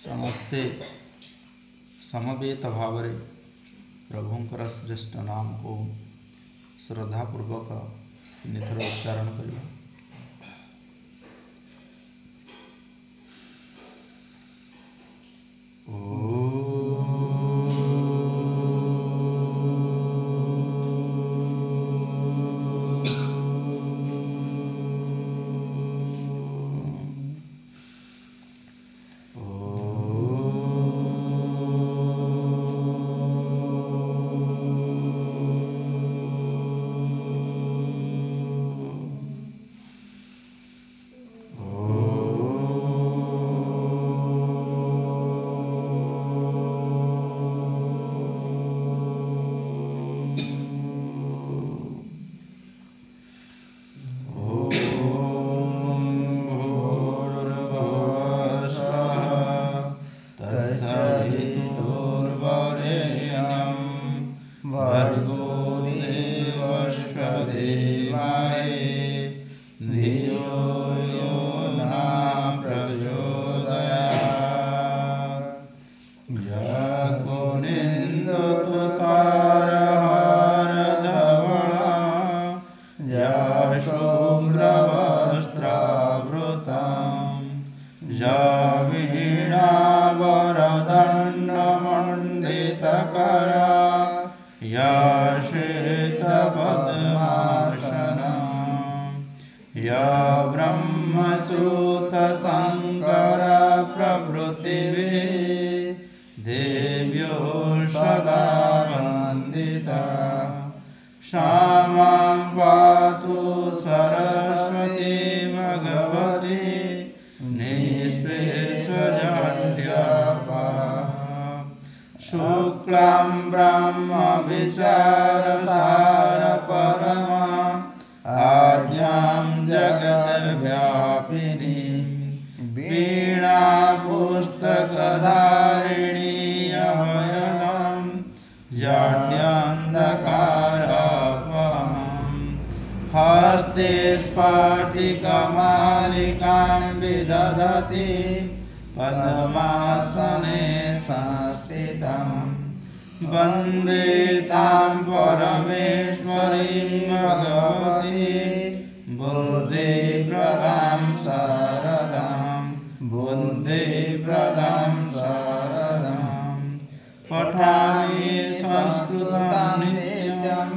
समस्ते समवेत भाव प्रभुंकर श्रेष्ठ नाम को श्रद्धापूर्वक निथर उच्चारण करिए। हस्ते स्फटिकमालिकां विदधति पद्मासने संस्थितं वन्दे तां परमेश्वरीं भगवती बुद्धिप्रदां शरदां बुद्धिप्रदां शरदां पठामि संस्कृतं नित्यं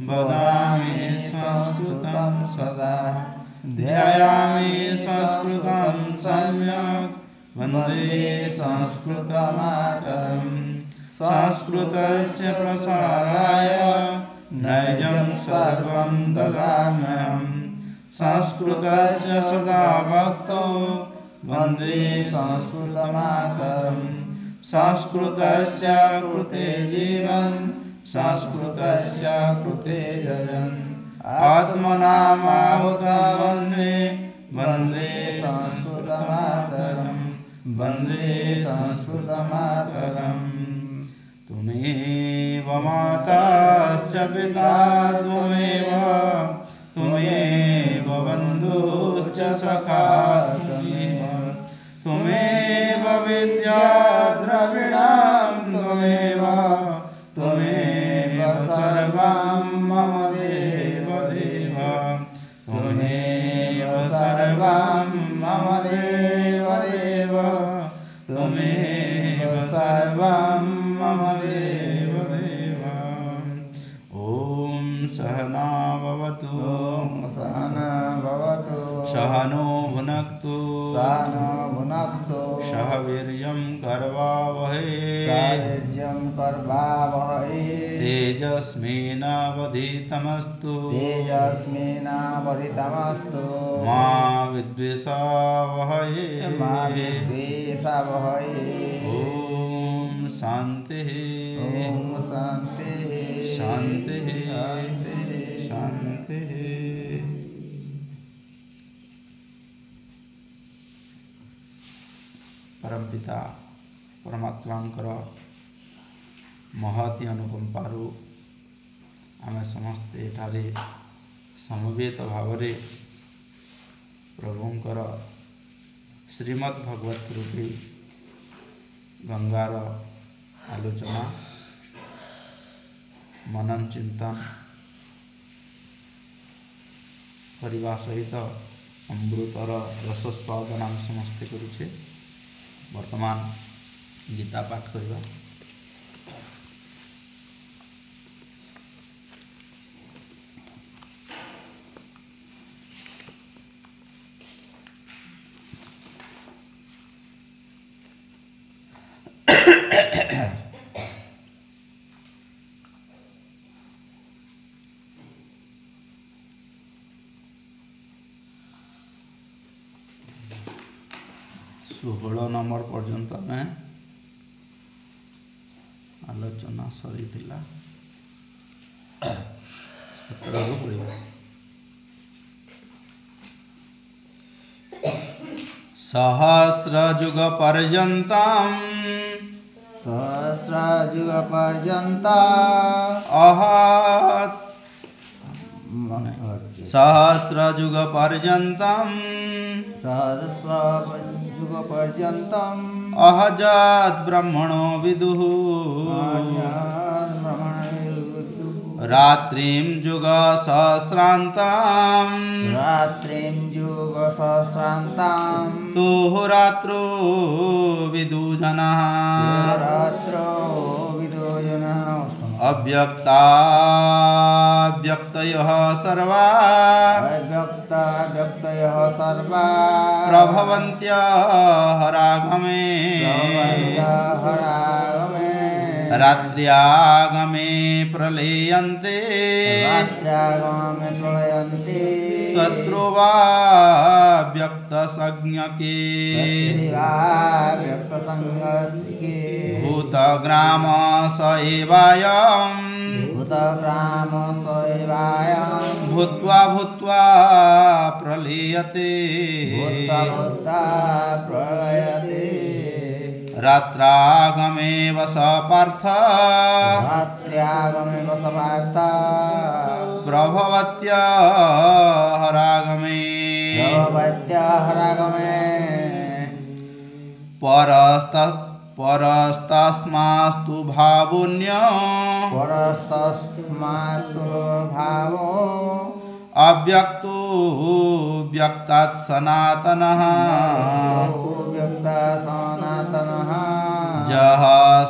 वदामि संस्कृतं सदा ध्यायामि संस्कृतं सम्यक् वन्दे संस्कृतमातरम् संस्कृतस्य प्रसाराय नैजं सर्वं ददाम्यहम् संस्कृतस्य सदा भक्तो वन्दे संस्कृतमातरम् संस्कृतस्य कृते जीवन् संस्कृतस्य कृते जयन् आत्मनामाहुतं वन्दे वन्दे संस्कृतमातरम् वन्दे संस्कृतमातरम् त्वमेव माताश्च पिता त्वमेव बन्धुश्च सखा त्वमेव विद्या द्रविणां त्वमेव सर्वं मम देव त्वमेव सर्वं मम देव त्वमेव सर्वं मम देव ॐ सहना भवतु सहनो भुनक्तु सह वीर्यं करवावहै तेजस्विनावधीतमस्तु मा विद्विषावहै ॐ शान्तिः शान्तिः शान्तिः। परमपिता परमात्मांकर महती अनुकंपारू आमे समस्ते एठारे समवेत भावरे प्रभुंकर श्रीमद् भगवत रूपी गंगार आलोचना मनन चिंतन करने सहित अमृतर रसस्वादन आम समस्ते करुचे। वर्तमान गीता पाठ करवा। षोहल नंबर पर्यंत में आलोचना सरी थिला। 17 को पढ़िबा। सहस्रयुग पर्यंतम अहत सहस्रयुग पर्यंतम अहजात ब्रह्मणो विदुः रात्रिं युग सहस्रान्तां तुः रात्रो विदुजनः अव्यक्ताव्यक्तयः सर्वा प्रभवन्त्यहरागमे रात्र्यागमे प्रलयन्ते तत्रो वा व्यक्तसंज्ञके भूतग्राम स एवायं भूत्वा भूत्वा प्रलीयते रात्रागमे वस पार्थ प्रभवत्यहरागमे परस्तस्मास्तु भावोऽन्य अव्यक्तो व्यक्तात् सनातनः जः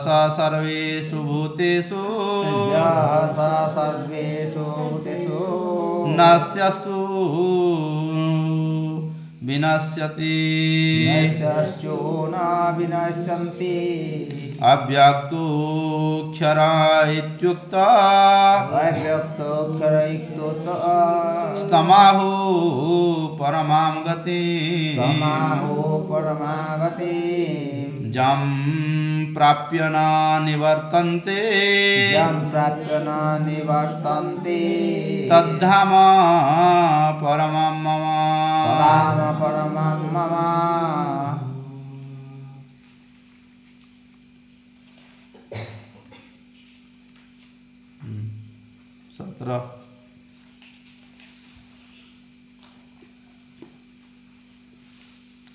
स सर्वेषु भूतेषु नश्यसु विनश्यति अव्यक्तोऽक्षर इत्युक्तः स्तमाहो परमां गतिम् जं प्राप्य न निवर्तन्ते तद्धाम परमं मम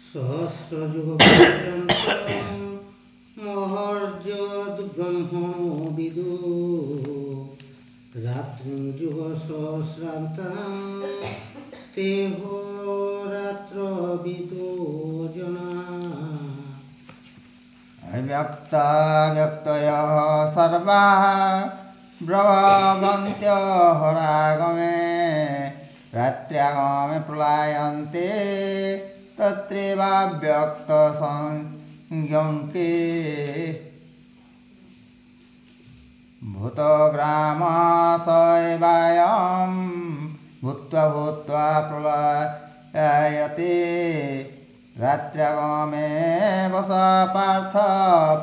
सहस्रयुग पर्यन्तं महर्जद ब्रह्मणो विदुः रात्रिं युग सहस्रान्तां तेहो रात्र विदो जनाः अव्यक्ताव्यक्तयः सर्वाः ब्रह्मन्त्यहरागमे रात्र्यागमे प्रलयन्ते तत्रैवाव्यक्तसंज्ञके भूतग्राम स एवायं भूत्वा भूत्वा प्रलयते रात्र्यागमे वस पार्थ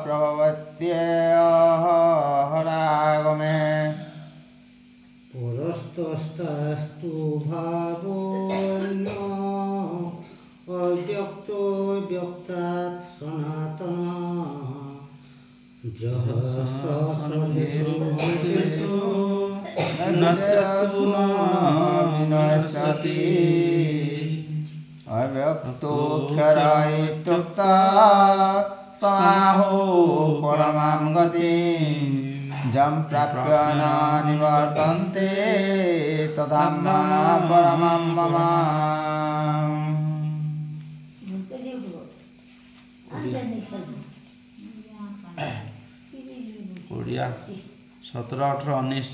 प्रभवत्यहरागमे पुरस्तस्तस्तु भावोऽन्य अव्यक्तो व्यक्तात् सनातनः जः स सर्वेषु भूतेषु नत्यस्तु न विनश्यति अव्यक्तोऽक्षर इत्युक्ता स्वाहो परमां गतिं जं प्राप्य न निवर्तन्ते तधाम परमं मम। ओडिया 17, 18, 19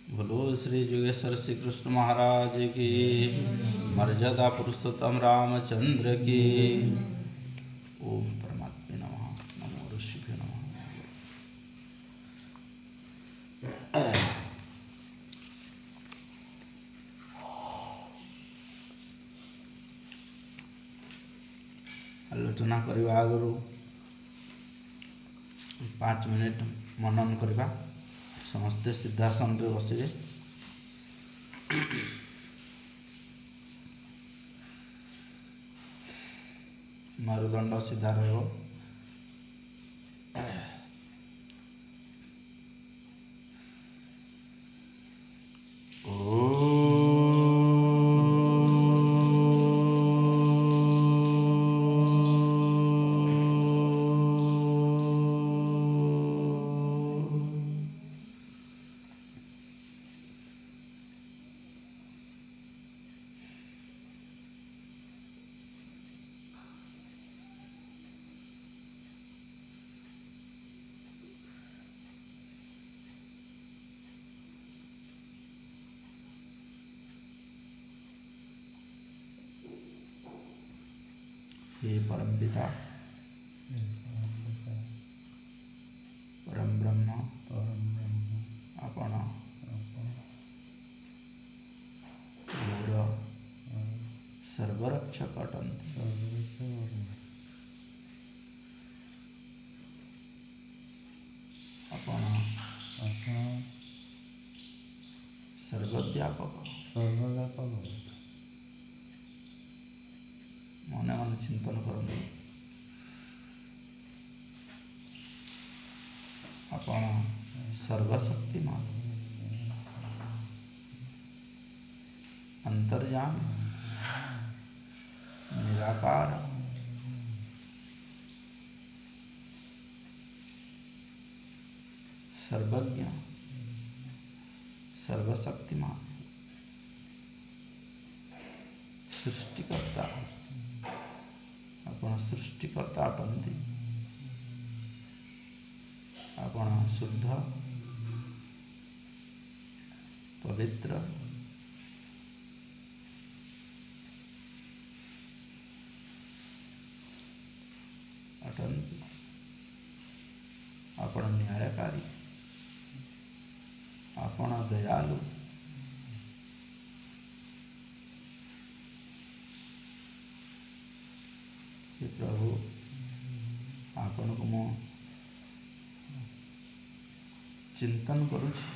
बोलो श्री जुगेश्वर श्री कृष्ण महाराज की, मर्यादा पुरुषोत्तम रामचंद्र की। ओम परमात्मे नमः। नमो ऋषिभ्यो नमः। आलोचना करने आगु 5 मिनिट मनन करवा। समस्ते सिद्धासन रे बसिबे। मेरुदंड सीधा रहो। हे परम पिता परम ब्रह्म आपण मोर सर्वरक्षक अटंती। आपण सर्वव्यापक मन मन चिंतन करते। आपण सर्वशक्तिमान अंतर्यामी निराकार सर्वज्ञ सर्वशक्तिमान सृष्टिकर्ता। आपण सृष्टिकर्ता अटंती। आपण शुद्ध पवित्र अटंती। ଆପଣ ନ୍ୟାୟକାରୀ, ଆପଣ ଦୟାଳୁ। हे प्रभु, आपन को मो चिंतन करुछि,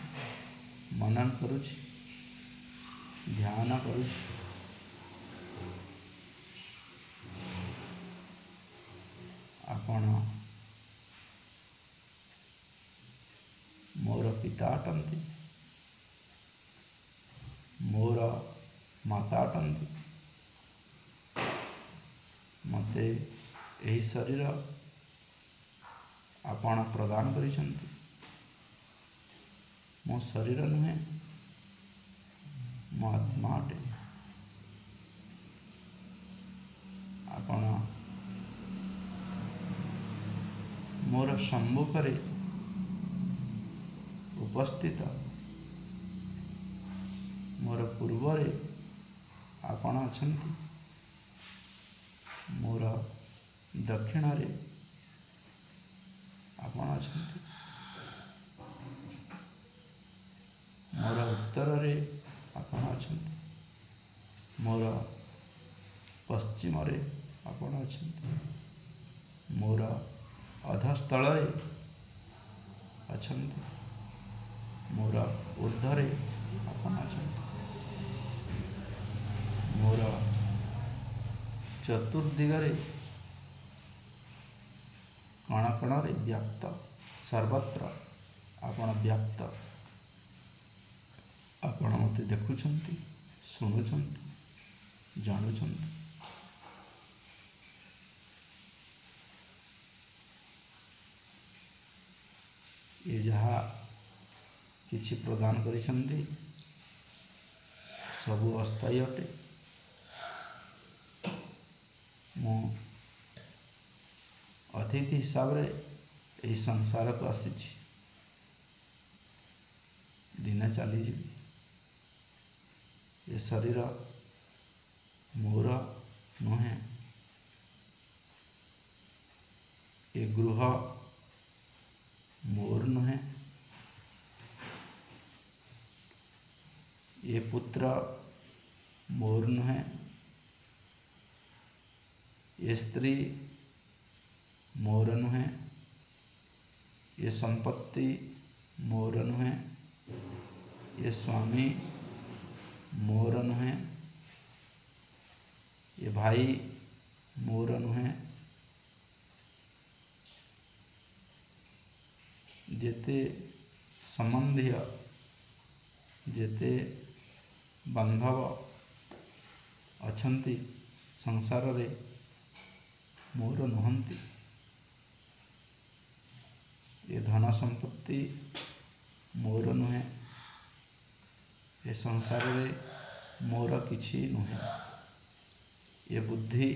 मनन करुछि, ध्यान करुछि। आपण मोर पिता अटंती, मोर माता अटंती। मते यही शरीर आपण प्रदान करिसंती। मो शरीर नुहे, मो आत्मा अटे। आपण मोर सम्मुखरे उपस्थित, मोर पूर्वरे आपण अछंती, मोर दक्षिणरे आपण अछंती, मोर उत्तररे आपण अछंती, मोर पश्चिमरे आपण अछंती, मोर अधस्थଳରେ अछंती, मोर ऊर्ध्वरे आपण अछंती, मोर चतुर्दिगरे कण कणरे व्याप्त, सर्वत्र आपण व्याप्त। आपण मते देखुछंती, शुणुछंती, जानुछंती। ये जहा किछि प्रदान करिसंती सबु अस्थायी अटे। मो अतिथि हिसाब रे यही संसार को आसीछि, दिने चली जीवी। ये शरीर मोर नुहे, ये गृह मोर नुहे, ये पुत्र मोर नुहे, ये स्त्री मोर नुहे, ये संपत्ति मोर नुहे, ये स्वामी मोर नुहे, ये भाई मोर नुहे। जेते संबंधी, जेते बांधव अछंती संसार रे मोर नुहंती। ये धन संपत्ति मोर नुहे, ये संसार रे मोर किछि नुहे। ये बुद्धि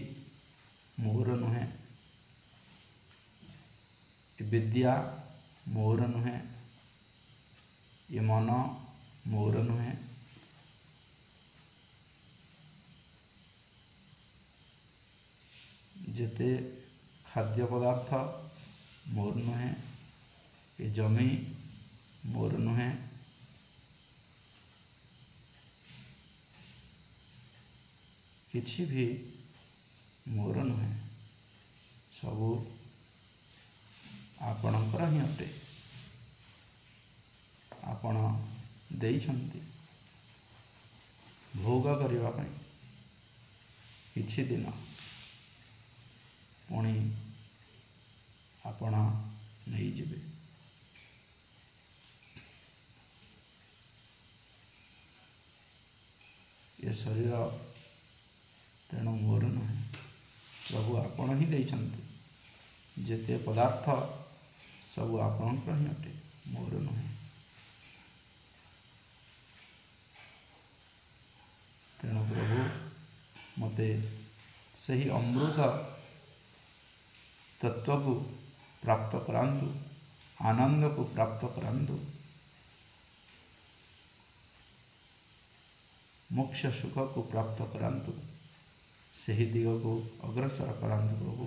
मोर नुहे, ये विद्या मोर नुहे, ये मन मोर नुहे। जेते खाद्य पदार्थ मोर नुहे, ये जमी मोर नुहे, किछि भी मोर नुहे। सबु आपणकर ही अटे। आपण देइछंती भोग करिवा पई किछि दिन, पुणी आपण नहीं जिबे। ये शरीर तेणु मोर नुहे, प्रभु आपण ही देइछंती। जेते पदार्थ सबु आपणकर ही अटे, मोर नुहे। तेणु प्रभु मते सही अमृत तत्व को प्राप्त करांतु, आनंद को प्राप्त करांतु, मोक्ष सुख को प्राप्त करांतु, सही दिग को अग्रसर करांतु। प्रभु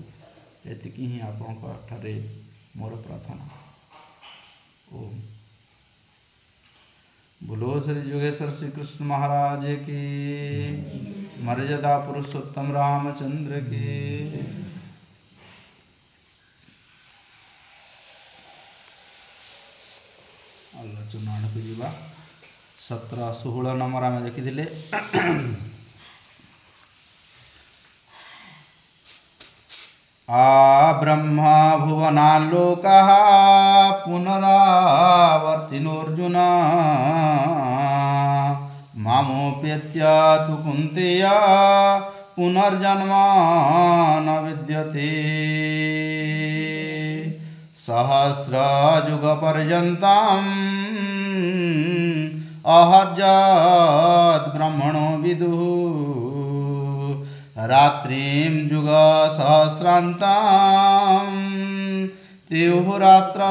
एतिकी ही आपन ठारे मोर प्रार्थना। ओम। बोलो श्री योगेश्वर श्री कृष्ण महाराज की, मर्यादा पुरुषोत्तम रामचंद्र की। आलोचना आड़क जा 17-16 नंबर आम देखी आ ब्रह्मा भुवनालोकः पुनरावर्तिनोऽर्जुन मामोपेत्य तु कुन्तेय पुनर्जन्म न विद्यते सहस्रयुगपर्यन्तम् अहर्यत् ब्रह्मणो विदुः रात्रिं युगसहस्रान्तं तिहुरात्र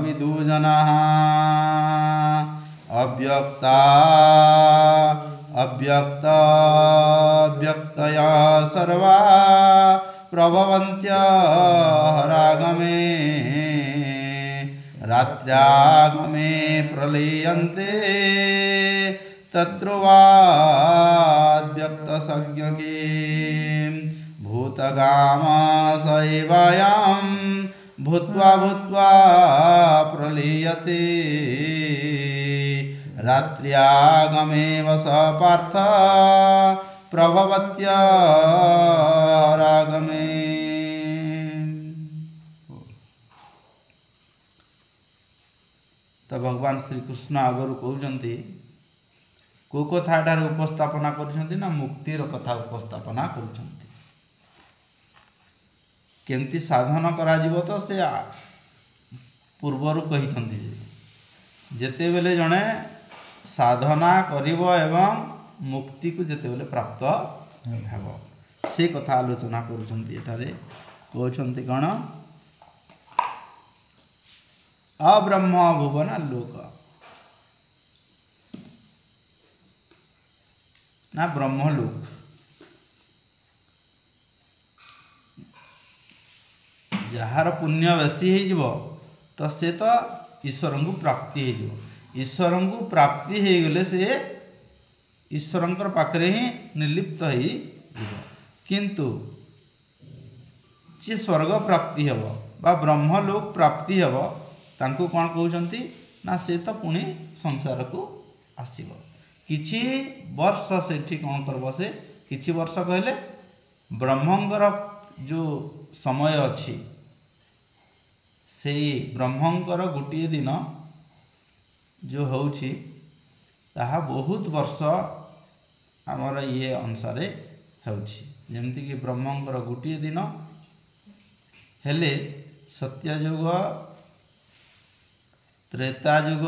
विदुजनः अव्यक्तया सर्वा प्रभवन्त्यहरागमे रात्र्यागमे प्रलीयन्ते तत्रुवाद्व्यक्तसंज्ञके भूतगामासैवायां भूत्वा भूत्वा प्रलीयते रात्र्यागमे वस पार्थ प्रभवत्यरागमे। तो भगवान श्री कृष्ण आगरू कहते को कथाटार उपस्थापना कर मुक्तिर कथा उपस्थापना करमती साधन करा तो से पूर्वर कही जेते बेले जड़े साधना करिवो एवं मुक्ति को जेते बेले प्राप्त हेब से कथा आलोचना करुँचे कौन अब्रह्म भुवन लोक ना ब्रह्मलोक जार पुण्य बेसी हो तो से तो ईश्वर को प्राप्ति हो ईश्वर को प्राप्ति हो गले से ईश्वर पाखरे ही निर्लिप्त हो किंतु जे स्वर्ग प्राप्ति हम बा ब्रह्मलोक प्राप्ति हम तांको कौन कहते ना से तो पुणी संसार को आसब किछि वर्ष से कौन करब से किछि वर्ष कहले ब्रह्मंकर जो समय अच्छी से ब्रह्मंकर गोटे दिन जो होछि ताहा बहुत वर्ष आमर ये अनुसार होछि जेमती कि ब्रह्मंकर गोटे दिन हेले सत्ययुग त्रेता युग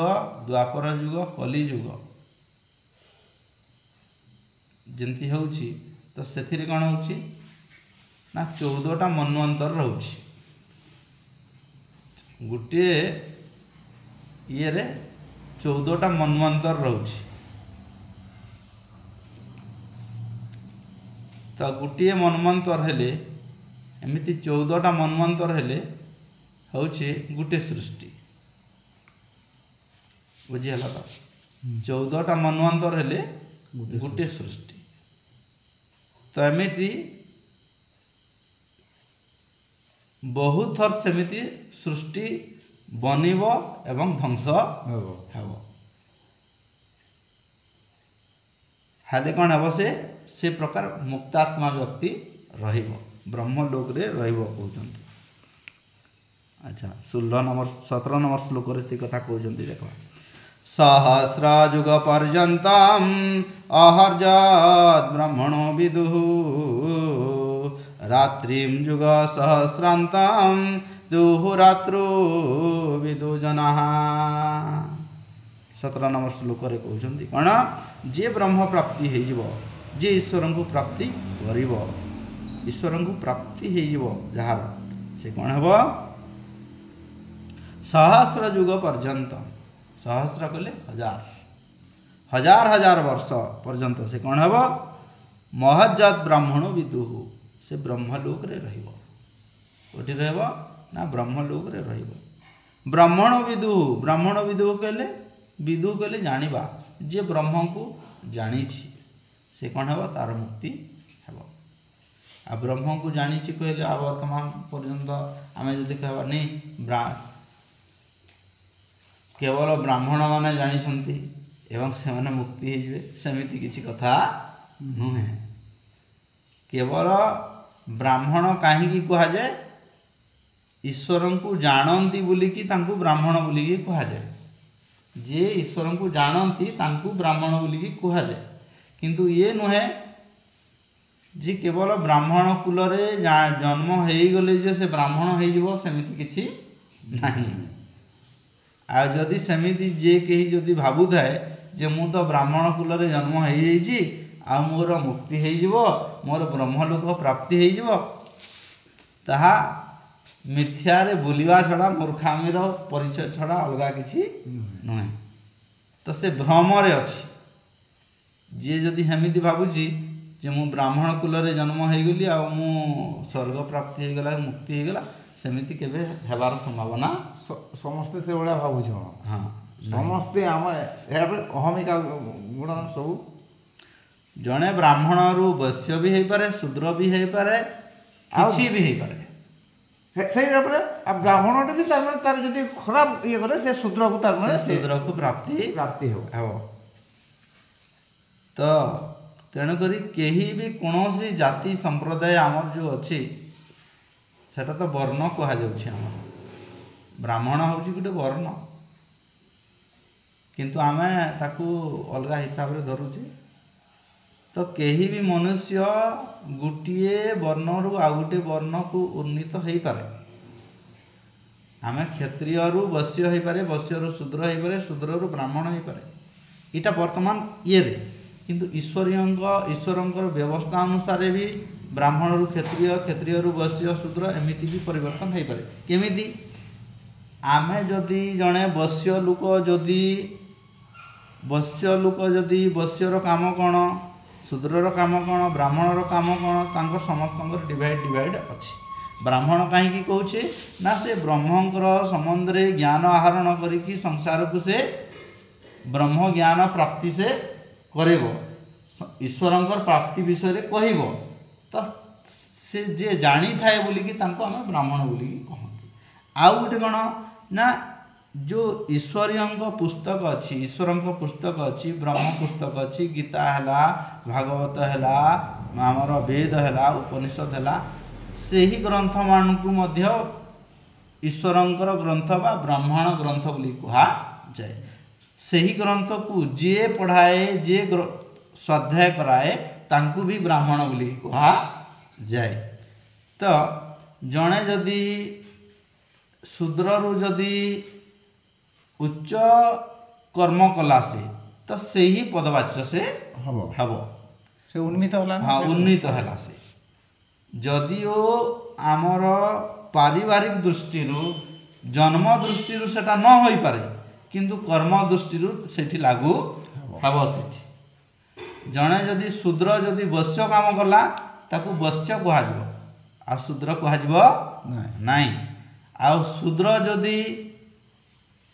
द्वापर युग कली युग जमती होछि तो सेथिरे कौन होछि ना 14टा मन्वंतर रोछि गोटे ये 14टा मन्वंतर रोछि तो गोटे मन्वंतर हेले एमिति 14टा मन्वंतर हेले होछि गोटे सृष्टि बुझीगला तो 14टा मन्वंतर हेले गोटे सृष्टि तो एमिति बहुत थर सेमिति सृष्टि बनिब एवं ध्वंस हेब हेले कौन हेब से प्रकार मुक्तात्मा व्यक्ति रहिब ब्रह्मलोक रे रहिब कहते। अच्छा 17 नंबर श्लोक से कथा कहते देख सहस्रयुग पर्यन्तम् अहर्यत् ब्रह्मणो विदुः रात्रिं युग सहस्रान्तं दुहुरात्रो विदुजनः 17 नंबर श्लोक रे कहते कौन जे ब्रह्म प्राप्ति हो जे ईश्वर को प्राप्ति करिवो ईश्वर को प्राप्ति हो जार से कौन हेब सहस्र युग पर्यंत सहस्र कले हजार हजार वर्ष पर्यंत से कौन हेब महज्जात ब्राह्मण विदुः से ब्रह्मलोक रे रहिबो कोठी रहबो ना ब्रह्मलोक रे रहिबो ब्राह्मण विदु कहले विदु कहले जानिबा जे ब्रह्म को जानी से कौन है तार मुक्ति है। आ ब्रह्म को जानी कहले आ वर्तमान पर्यंत आम जदि कह नहीं केवल ब्राह्मण माने जानी एवं से माने मुक्ति हो सेमिति किसी कथा नुहे। केवल ब्राह्मण कहीं कह जाए ईश्वर को जानती बोलिकी तांकु ब्राह्मण बोलिकी कह जाए जे ईश्वर को जानती तांकु ब्राह्मण बोलिकी कह जाए किंतु ये नुहे जी केवल ब्राह्मण कूल रे जन्म हो गले जे से ब्राह्मण हो सेमिति किछि नहीं। आ जदि सेमिति जे कहीं जदि भावु थाए जे मु तो ब्राह्मण कूल रे जन्म हो जाइछि आ मोर मुक्ति हो मोर ब्रह्मलोक प्राप्ति हो ताहा मिथ्यारे बुलिवा छड़ा मूर्खामीर परिचय छड़ा अलग किछि नुहे। तो से भ्रम रे अछि जे जदि हेमिति भाबुछि जे मु ब्राह्मण कूल रे जन्म हो गली आ मु स्वर्ग प्राप्ति हो गला मुक्ति हो गला सेमिति केबे हेबार संभावना समस्ते से बड़ा भाबुछ। हाँ समस्ते आम अहमिका गुण सब जड़े ब्राह्मण रु वैश्य भी हो पारे शूद्र भी हो पारे किछि भी हो पारे से ब्राह्मण भी तार जदि खराब ये करे से शूद्र को तार शूद्र को प्राप्ति हो। तो तेणुक कहीं भी कौन सी जाति संप्रदाय आमर जो अच्छी सेटा तो वर्ण कह ब्राह्मण हूँ गोटे वर्ण किंतु आमे ताकू अलग हिसाब से धरुचे। तो कहीं भी मनुष्य गोटे वर्ण रु आ गोटे वर्ण को उन्नीत हो पारे। आमे क्षत्रिय रु वैश्य हो पारे वैश्य रु शूद्र हो पारे शूद्र रु ब्राह्मण हो पारे इटा वर्तमान ये रे किंतु ईश्वरंकर व्यवस्था अनुसार भी ब्राह्मण रु क्षत्रिय क्षत्रिय रु वैश्य शूद्र एमिति भी परिवर्तन हो पारे। केमिति आमे जदि जड़े वैश्य लोक जदि वैश्यर काम कौन शूद्रर काम कौन ब्राह्मणर काम कौन तांकर समस्त डिवाइड अच्छी। ब्राह्मण कहीं कहे ना से ब्रह्मंकर संबंध में ज्ञान आहरण करिकी संसार को से ब्रह्म ज्ञान प्राप्ति से करेब ईश्वरंकर प्राप्ति विषय रे कहब तो से जे जानी थाए बोलिकी तांको आमे ब्राह्मण बोलिकी कहते। आउ गोटे कौन ना जो ईश्वरीय पुस्तक अच्छी ईश्वरंक पुस्तक अच्छी ब्रह्म पुस्तक अच्छी गीता है भागवत है आमर वेद है उपनिषद है से ही ग्रंथ मान को मध्य ईश्वरंकर ग्रंथ बा ब्राह्मण ग्रंथ बोली कहा जाए। से ही ग्रंथ को जे पढ़ाए जे स्वाध्याय कराए तांकू भी ब्राह्मण बोली कहा जाए। तो जड़े जदि शूद्र रु जदि उच्च कर्म कला से तो से ही पदवाच्य से हब से उन्नीत होला। हाँ उन्नीत है से जदिओ आमर पारिवारिक दृष्टि जन्म दृष्टि सेटा न हो पारे किंतु कर्म दृष्टि सेठी लागू हब सेठी। जड़े जदि शूद्र जदि वैश्य काम कला ताकू वैश्य कह आ शूद्र कह नहीं। आ शूद्र जदि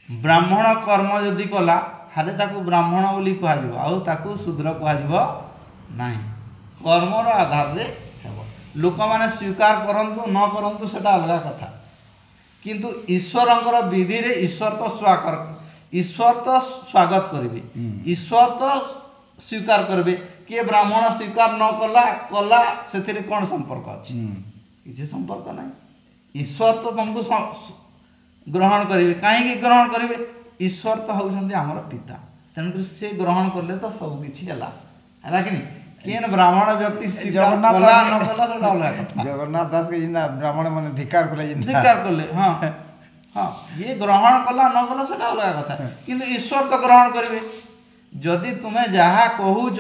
ब्राह्मण कर्म जदि कला हाले ताकू ब्राह्मण बोली कह आकू शूद्र कह नहीं। कर्मर आधार रे लोक माने स्वीकार करंतु न करंतु सेटा अलग कथा किंतु ईश्वरंकर विधि रे ईश्वर तो स्वागत करेंगे ईश्वर तो स्वीकार करेंगे किए ब्राह्मण स्वीकार न कला से कौन संपर्क अच्छी किसी संपर्क नहीं। ईश्वर तो तुमको ग्रहण करेंगे कहीं ग्रहण करेंगे ईश्वर तो होउछन्ति हमर पिता तेणुक से ग्रहण करले तो सब किछि है कि केन ब्राह्मण व्यक्ति स्वीकार कला न कला सेटा अलग कथा। जगन्नाथ दास के जिंदा ब्राह्मण माने धिक्कार करले हाँ हाँ ये ग्रहण कला न कला सेटा अलग कथा किंतु ईश्वर तो ग्रहण करेंगे। जदि तुम्हें जहाँ कहूच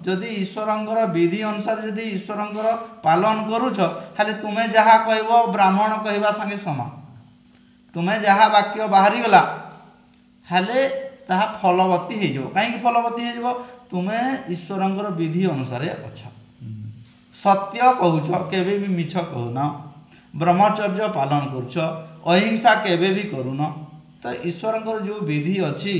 जदि ईश्वरंकर विधि अनुसार जदि ईश्वरंकर पालन करूछ खाली तुम्हें जहाँ कहब ब्राह्मण कहवा संगे समान तुम्हें जहाँ वाक्य बाहरी गला हाले ताहा फलवती हो कहीं फलवती हो तुम्हें ईश्वरंकर विधि अनुसार अच्छा सत्य कहूछ केबे भी मिछ कहून ब्रह्मचर्य पालन करुछ अहिंसा केबे भी करून तो ईश्वरंकर जो विधि अच्छी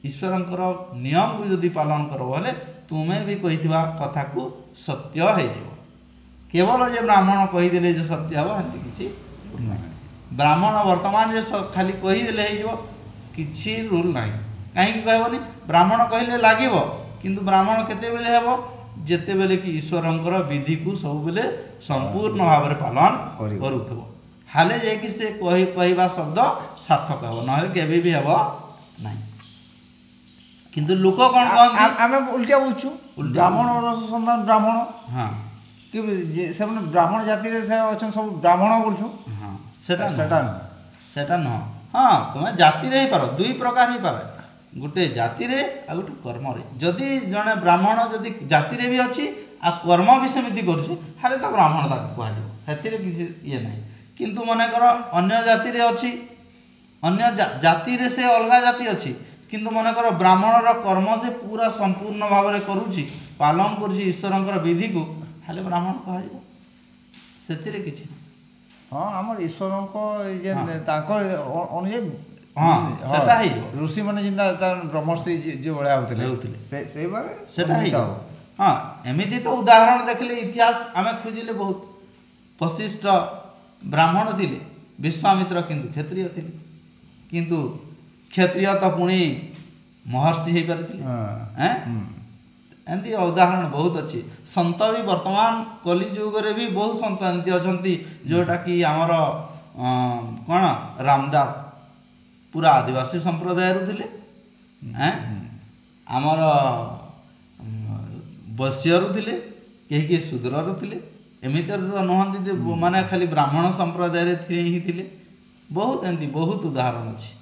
ईश्वरंकर नियम को जदि पालन कर बोले तुम्हें भी कही कथा को सत्य हो केवल जे ब्राह्मण कहीदेले जो सत्य हम हेल्ली किसी ब्राह्मण वर्तमान जो खाली कहीदेले हो किसी रूल ना कहीं कहबनी ब्राह्मण कहले लगे किंतु ब्राह्मण केते बेले हेबो जेते बेले कि ईश्वरंकर विधि को सब बेले संपूर्ण भाव में पालन करूथबो हाले जे कि से कहवा शब्द सार्थक हेबो न केबे भी हेबो नहीं किंतु लोक कौन कहते आम उल्टा बुझु ब्राह्मण सन्तान ब्राह्मण हाँ कि से ब्राह्मण जाति अच्छा सब ब्राह्मण बुझु हाँ सेटा सेटा सेटा न हाँ तुम्हें जाति रे ही पार दुई प्रकार ही पार गोटे जाति रे आ गोटे कर्म रे जदि जने ब्राह्मण जदि जाति रे भी अच्छी आ कर्म भी सेमिति करूछि हाले तो ब्राह्मण ताको कहलियो हेतिरे किछि ये नाही किंतु मने कर अन्य जाति रे अच्छी अन्य जाति रे से अलगा जाति अच्छी किंतु मने कर ब्राह्मण रो कर्म से पूरा संपूर्ण भाव में करूछि पालन करूछि ईश्वरंकर विधि को हाले ब्राह्मण कहलियो सेतिरे किछि हाँ आम ईश्वरंको जे ताको अनुसार हाँ सेटा ही ऋषि माने जिंदा ब्रह्मर्षि जो बड़ा होते से बारे सेटा ही हाँ एमिति तो उदाहरण देखले इतिहास आमे खोजिले बहुत वशिष्ठ ब्राह्मण थिले विश्वामित्र किंतु क्षत्रिय थिले किंतु क्षत्रिय तो पुणी महर्षि हो पारिथिले हैं एंती उदाहरण बहुत अच्छी संत भी वर्तमान कली युग रे भी बहुत संत एंती अछंती जोटा कि हमर कौन रामदास पूरा आदिवासी संप्रदाय थे आमर बस्यरू थे कहीं शूद्रर थे एमती तो नुहति माने खाली ब्राह्मण संप्रदाय ही थे बहुत एमती बहुत उदाहरण अच्छी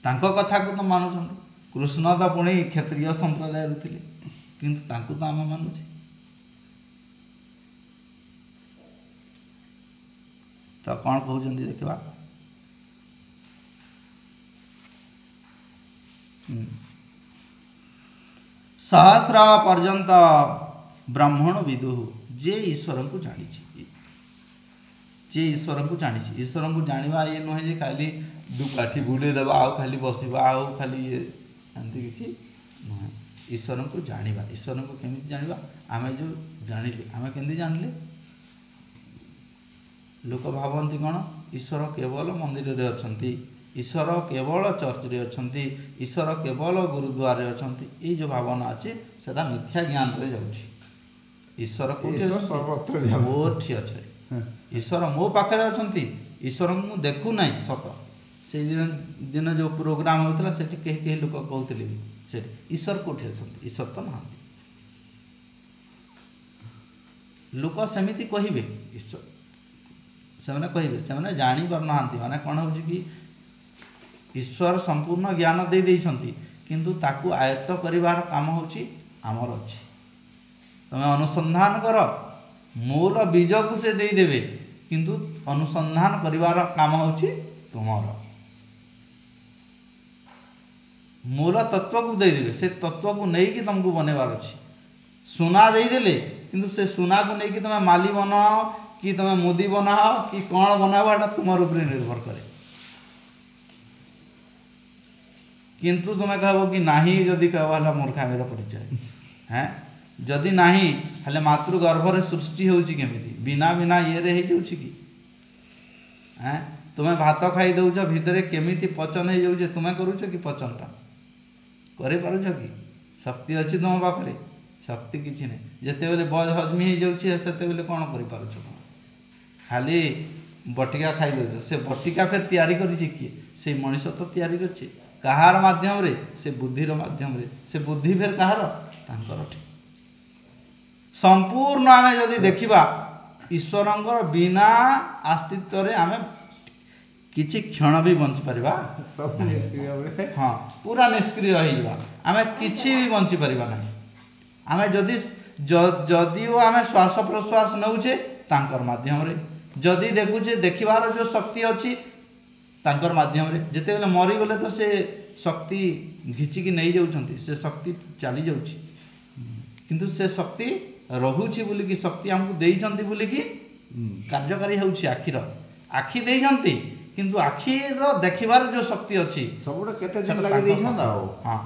तांको कथा को तो मानुं कृष्ण तो पुणी क्षत्रिय संप्रदाय थे किंतु तांको तो आम मानुचे तो कौन कहते देखा सहस्र पर्यंत ब्राह्मण विदु जे ईश्वर को जानी जे ईश्वर को जानी ईश्वर को जाना ये नुहे जे खाली दुकाठी बुले देवा आ खाली बसवा आ खाली ये एमती किसी नुहे ईश्वर को जाना ईश्वर को केमी जाना आम जो जानिले आम केमती जानिले लोक भावती कौन ईश्वर केवल मंदिर रे अछंती ईश्वर केवल चर्च रे अछंती ईश्वर केवल गुरुद्वार रे अछंती ये जो भावना अच्छे सेटा मिथ्या ज्ञान रे जाउछि ईश्वर कोठी अच्छे ईश्वर मो पाखे अछंती ईश्वर को देखु नहीं सत से दिन जो प्रोग्राम होता से कहीं लोक कहते से ईश्वर कोठी अछंती ईश्वर तो ना लोक सेमिति कहिबे ईश्वर से कहे से जानी पारना माने कौन हो कि ईश्वर संपूर्ण ज्ञान दे देइछंती किंतु ताकू आयत्त करिवार काम होची आमर अछि तमे अनुसंधान कर मूल बीज को से दे देबे किंतु अनुसंधान करिवार काम होची तुमर मूल तत्व को दे देबे से तत्व को नहीं कि तुमको बनेवार अछि सुना दे देले किंतु से सुना को नहीं कि तमे माली बनाओ कि तुम मुदी बनाओ कि कौन बनाओ तुम ऊपर निर्भर करे किंतु तुम्हें कहब कि नहीं जदि कहवा मूर्खामीर परिचय हैं जदि नहीं हेले मातृगर्भरे सृष्टि होउछि केमिति बिना बिना ये रे हो कि हैं तुम्हें भात खाई दौच भितर केमिति पचन हो जाऊे तुम्हें करूछ कि पचनटा करे पारुछ कि शक्ति अच्छी तुम पाखे शक्ति किसी नहीं जिते बेले बज हजमी हो जाते बेले कौन कर खाली बटिका खाई दौच से बटिका फिर तैयारी करिछि किए से मनीष तो तैयारी करछि कहार माध्यम रे से बुद्धिर माध्यम रे से बुद्धि फिर कहार तांकर ठीक संपूर्ण आमे जदि देखिबा ईश्वरंकर बिना अस्तित्व रे आमे किछि क्षण भी बंची परिबा सब निष्क्रिय हाँ पूरा निष्क्रिय हो जावा आमे किछि भी बंची परिबा नहीं आमे जदि जदिओ आमे श्वास प्रश्वास नउछे तांकर माध्यम रे जदि देखुचे देखिबार जो शक्ति अच्छी तांकर माध्यम रे जेते बेले मरी गले तो से शक्ति घिचिकी नहीं जाउछंती से शक्ति चली जाउछि किंतु से शक्ति रहुछि बोली कि शक्ति हमको देइछंती बोली कि कार्यकारी होउछि आखिर आखि देइछंती କିନ୍ତୁ ଆଖିର ଦେଖିବାର ଯେଉଁ ଶକ୍ତି ଅଛି ସବୁଟା କେତେ ଦିନ ସେଟା ଲାଗି ତାଙ୍କ ଦେଇଛନ୍ତି ପାଖରେ। ଆଉ ହଁ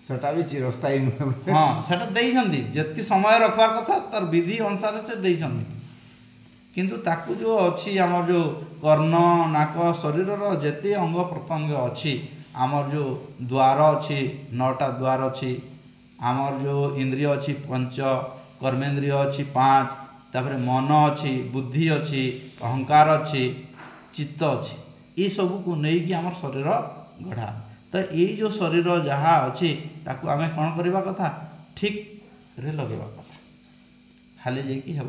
ସେଟା ବି ଚିରସ୍ଥାୟୀ ନୁହେଁ। ହଁ ସେଟା ଦେଇଛନ୍ତି ଯେତିକି ସମୟ ରଖିବାର କଥା ତାର ବିଧି ଅନୁସାରେ ସେ ଦେଇଛନ୍ତି। କିନ୍ତୁ ତାକୁ ଯେଉଁ ଅଛି ଆମର ଯେଉଁ କର୍ଣ୍ଣ ନାକ ଶରୀରର ଯେତେ ଅଙ୍ଗ ପ୍ରତ୍ୟଙ୍ଗ ଅଛି, ଆମର ଯେଉଁ ଦ୍ୱାର ଅଛି 9ଟା ଦ୍ୱାର ଅଛି, ଆମର ଯେଉଁ ଇନ୍ଦ୍ରିୟ ଅଛି 5, କର୍ମେନ୍ଦ୍ରିୟ ଅଛି 5, ତାପରେ ମନ ଅଛି, ବୁଦ୍ଧି ଅଛି, ଅହଙ୍କାର ଅଛି, ଚିତ୍ତ ଅଛି, ଏସବୁକୁ ନେଇକି ଆମର ଶରୀର ଗଢ଼ା। ତ ଏଇ ଯେଉଁ ଶରୀର ଯାହା ଅଛି ତାକୁ ଆମେ କ'ଣ କରିବା କଥା, ଠିକ୍ରେ ଲଗେଇବା କଥା, ଖାଲି ଯାଇକି ହେବ।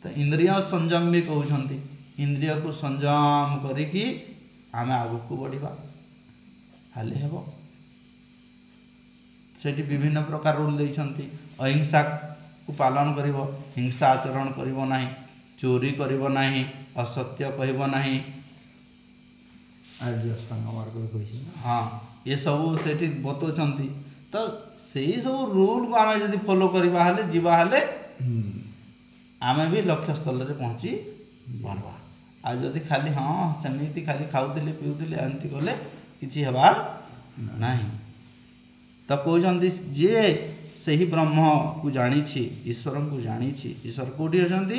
ତ ଇନ୍ଦ୍ରିୟ ସଂଯମ ବି କହୁଛନ୍ତି, ଇନ୍ଦ୍ରିୟକୁ ସଂଯମ କରିକି ଆମେ ଆଗକୁ ବଢ଼ିବା, ଖାଲି ହେବ। ସେଠି ବିଭିନ୍ନ ପ୍ରକାର ରୁଲ୍ ଦେଇଛନ୍ତି। ଅହିଂସାକୁ ପାଳନ କରିବ, ହିଂସା ଆଚରଣ କରିବ ନାହିଁ, ଚୋରି କରିବ ନାହିଁ, ଅସତ୍ୟ କହିବ ନାହିଁ। ଆର୍ଯ୍ୟ ଅଷ୍ଟାଙ୍ଗ ମାର୍ଗ ବି କହିଛି। ହଁ ଏସବୁ ସେଠି ବତାଉଛନ୍ତି। ତ ସେଇ ସବୁ ରୁଲ୍କୁ ଆମେ ଯଦି ଫଲୋ କରିବା ହେଲେ ଯିବା ହେଲେ ଆମେ ବି ଲକ୍ଷ୍ୟସ୍ଥଳରେ ପହଞ୍ଚି ପାରବା। ଆଉ ଯଦି ଖାଲି ହଁ ସେମିତି ଖାଲି ଖାଉଥିଲେ ପିଉଥିଲେ ଏମିତି କଲେ କିଛି ହେବାର ନାହିଁ। ତ କହୁଛନ୍ତି ଯିଏ ସେହି ବ୍ରହ୍ମକୁ ଜାଣିଛି, ଈଶ୍ୱରଙ୍କୁ ଜାଣିଛି, ଈଶ୍ୱର କେଉଁଠି ଅଛନ୍ତି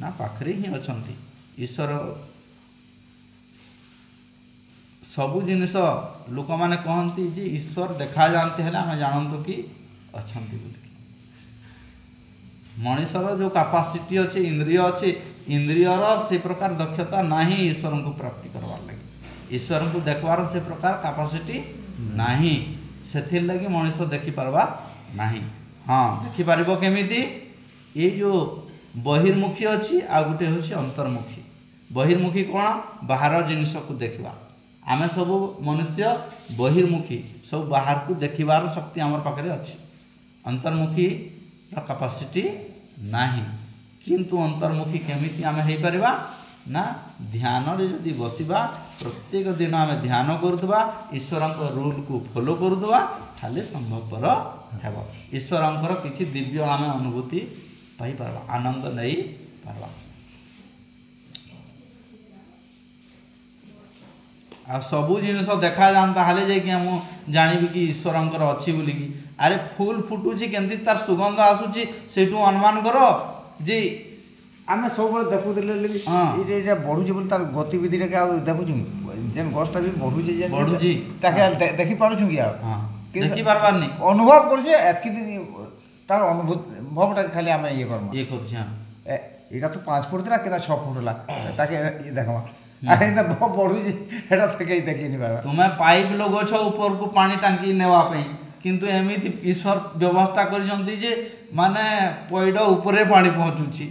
ନା ପାଖରେ ହିଁ ଅଛନ୍ତି। ଈଶ୍ୱର ସବୁ ଜିନିଷ ଲୋକମାନେ କହନ୍ତି ଯେ ଈଶ୍ୱର ଦେଖାଯାଆନ୍ତି ହେଲେ ଆମେ ଜାଣନ୍ତୁ କି ଅଛନ୍ତି ବୋଲି। ମଣିଷର ଯେଉଁ କାପାସିଟି ଅଛି, ଇନ୍ଦ୍ରିୟ ଅଛି, ଇନ୍ଦ୍ରିୟର ସେ ପ୍ରକାର ଦକ୍ଷତା ନାହିଁ ଈଶ୍ୱରଙ୍କୁ ପ୍ରାପ୍ତି କରବାର ଲାଗି। ଈଶ୍ୱରଙ୍କୁ ଦେଖିବାର ସେ ପ୍ରକାର କାପାସିଟି ନାହିଁ, ସେଥିର୍ଲାଗି ମଣିଷ ଦେଖିପାରବା ନାହିଁ। ହଁ ଦେଖିପାରିବ କେମିତି, ଏଇ ଯେଉଁ ବହିର୍ମୁଖୀ ଅଛି ଆଉ ଗୋଟେ ହେଉଛି ଅନ୍ତର୍ମୁଖୀ। ବହିର୍ମୁଖୀ କ'ଣ, ବାହାର ଜିନିଷକୁ ଦେଖିବା। ଆମେ ସବୁ ମନୁଷ୍ୟ ବହିର୍ମୁଖୀ, ସବୁ ବାହାରକୁ ଦେଖିବାର ଶକ୍ତି ଆମର ପାଖରେ ଅଛି। ଅନ୍ତର୍ମୁଖୀର କାପାସିଟି ନାହିଁ। କିନ୍ତୁ ଅନ୍ତର୍ମୁଖୀ କେମିତି ଆମେ ହେଇପାରିବା ନା ଧ୍ୟାନରେ ଯଦି ବସିବା, ପ୍ରତ୍ୟେକ ଦିନ ଆମେ ଧ୍ୟାନ କରୁଥିବା, ଈଶ୍ୱରଙ୍କ ରୁଲ୍କୁ ଫଲୋ କରୁଥିବା, ତାହେଲେ ସମ୍ଭବପର ହେବ। ଈଶ୍ୱରଙ୍କର କିଛି ଦିବ୍ୟ ଆମେ ଅନୁଭୂତି ପାଇପାରିବା, ଆନନ୍ଦ ନେଇପାରିବା। ଆଉ ସବୁ ଜିନିଷ ଦେଖାଯାଆନ୍ତା ହେଲେ ଯାଇକି ମୁଁ ଜାଣିବି କି ଈଶ୍ୱରଙ୍କର ଅଛି ବୋଲିକି। ଆରେ ଫୁଲ ଫୁଟୁଛି କେମିତି ତାର ସୁଗନ୍ଧ ଆସୁଛି, ସେଇଠୁ ଅନୁମାନ କର ଯେ ଆମେ ସବୁବେଳେ ଦେଖୁଥିଲେ ଏଇଟା ବଢ଼ୁଛି ବୋଲି ତାର ଗତିବିଧିରେ ଆଉ ଦେଖୁଛୁ କି ଯେନ୍ ଗଛଟା ବି ବଢ଼ୁଛି ଯେ ବଢ଼ୁଛି ତାକେ ଦେଖିପାରୁଛୁ କି ଆଉ ଦେଖିପାରବାରନି, ଅନୁଭବ କରୁଛୁ ଏତ୍କି ଦିନ ତାର ଅନୁଭବଟା ଖାଲି ଆମେ ଇଏ କର୍ମା ଇଏ କରୁଛି। ଏଇଟା ତ 5 ଫୁଟ ଥିଲା କେତେ 6 ଫୁଟ ହେଲା, ତାକେ ଦେଖମା ଏଇଟା ବଢ଼ୁଛି ସେଟା କେହି ଦେଖିନି ପାରବା। ତୁମେ ପାଇପ୍ ଲଗାଉଛ ଉପରକୁ ପାଣି ଟାଙ୍କି ନେବା ପାଇଁ, କିନ୍ତୁ ଏମିତି ଈଶ୍ୱର ବ୍ୟବସ୍ଥା କରିଛନ୍ତି ଯେ ମାନେ ପଇଡ଼ ଉପରେ ପାଣି ପହଞ୍ଚୁଛି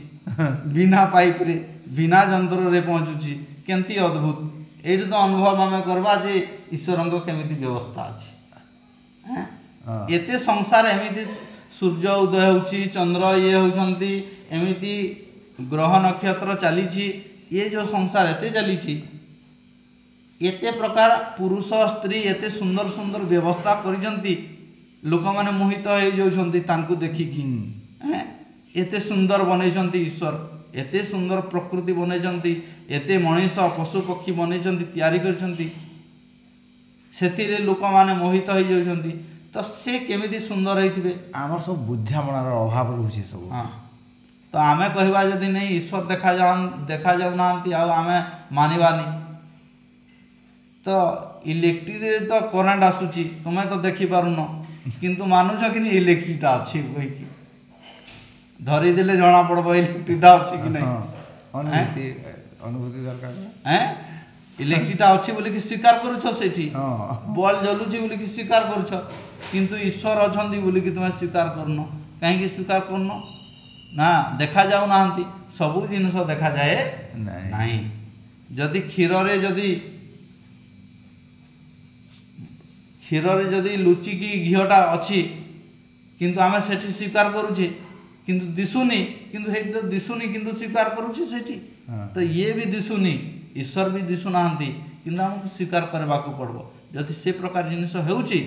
ବିନା ପାଇପ୍ରେ, ବିନା ଯନ୍ତ୍ରରେ ପହଞ୍ଚୁଛି। କେମିତି ଅଦ୍ଭୁତ! ଏଇଠି ତ ଅନୁଭବ ଆମେ କରିବା ଯେ ଈଶ୍ୱରଙ୍କ କେମିତି ବ୍ୟବସ୍ଥା ଅଛି। ଏତେ ସଂସାର ଏମିତି ସୂର୍ଯ୍ୟ ଉଦୟ ହେଉଛି, ଚନ୍ଦ୍ର ଇଏ ହେଉଛନ୍ତି, ଏମିତି ଗ୍ରହ ନକ୍ଷତ୍ର ଚାଲିଛି, ये जो संसार एते चली एते प्रकार पुरुष स्त्री एते सुंदर सुंदर व्यवस्था करिजंती, लोक माने मोहित हो जाउछंती तांकु देखिकी। एते सुंदर बनैछंती ईश्वर, एते सुंदर प्रकृति बनैछंती, एते मनीष पशु पक्षी बनैछंती, तैयारी करछंती, सेथिरे लोक माने मोहित हो जाउछंती। तो से केमिति सुंदर होइथिबे? आमर सब बुझामणार अभाव रहउछि सब। हां, तो आमे कहबा जदि नहीं ईश्वर देखा जाऊ नांती आ आमे मानिबानी, तो इलेक्ट्रिक तो करंट आसुची तुमे तो देखि पारुन, किंतु मानुछ कि नहीं इलेक्ट्रिकटा अछि कहि धरी देले जणा पड़बो इलेक्ट्रिकटा अछि कि नहीं। अनुभूति दरकार हैं, इलेक्ट्रिकटा अछि बोली कि स्वीकार करूछ, सेठी बॉल जलुची बोली कि स्वीकार करूछ, किंतु ईश्वर अछंती बोली कि तुमे स्वीकार करनो। काहे कि स्वीकार करनो ना? देखा जाऊ नांती, सबु जिनिस देखा जाए नहीं। जदि क्षीर रे जदि लुचिकी घीटा अच्छी किंतु आमे सेठी स्वीकार करूछे, किंतु दिसुनी, किंतु हे तो दिसुनी किंतु स्वीकार करूछे सेठी। तो ये भी दिसुनी, ईश्वर भी दिसु नांती, किंतु हमको स्वीकार करबा को पड़बो। जदि से प्रकार जिनिस हेउची,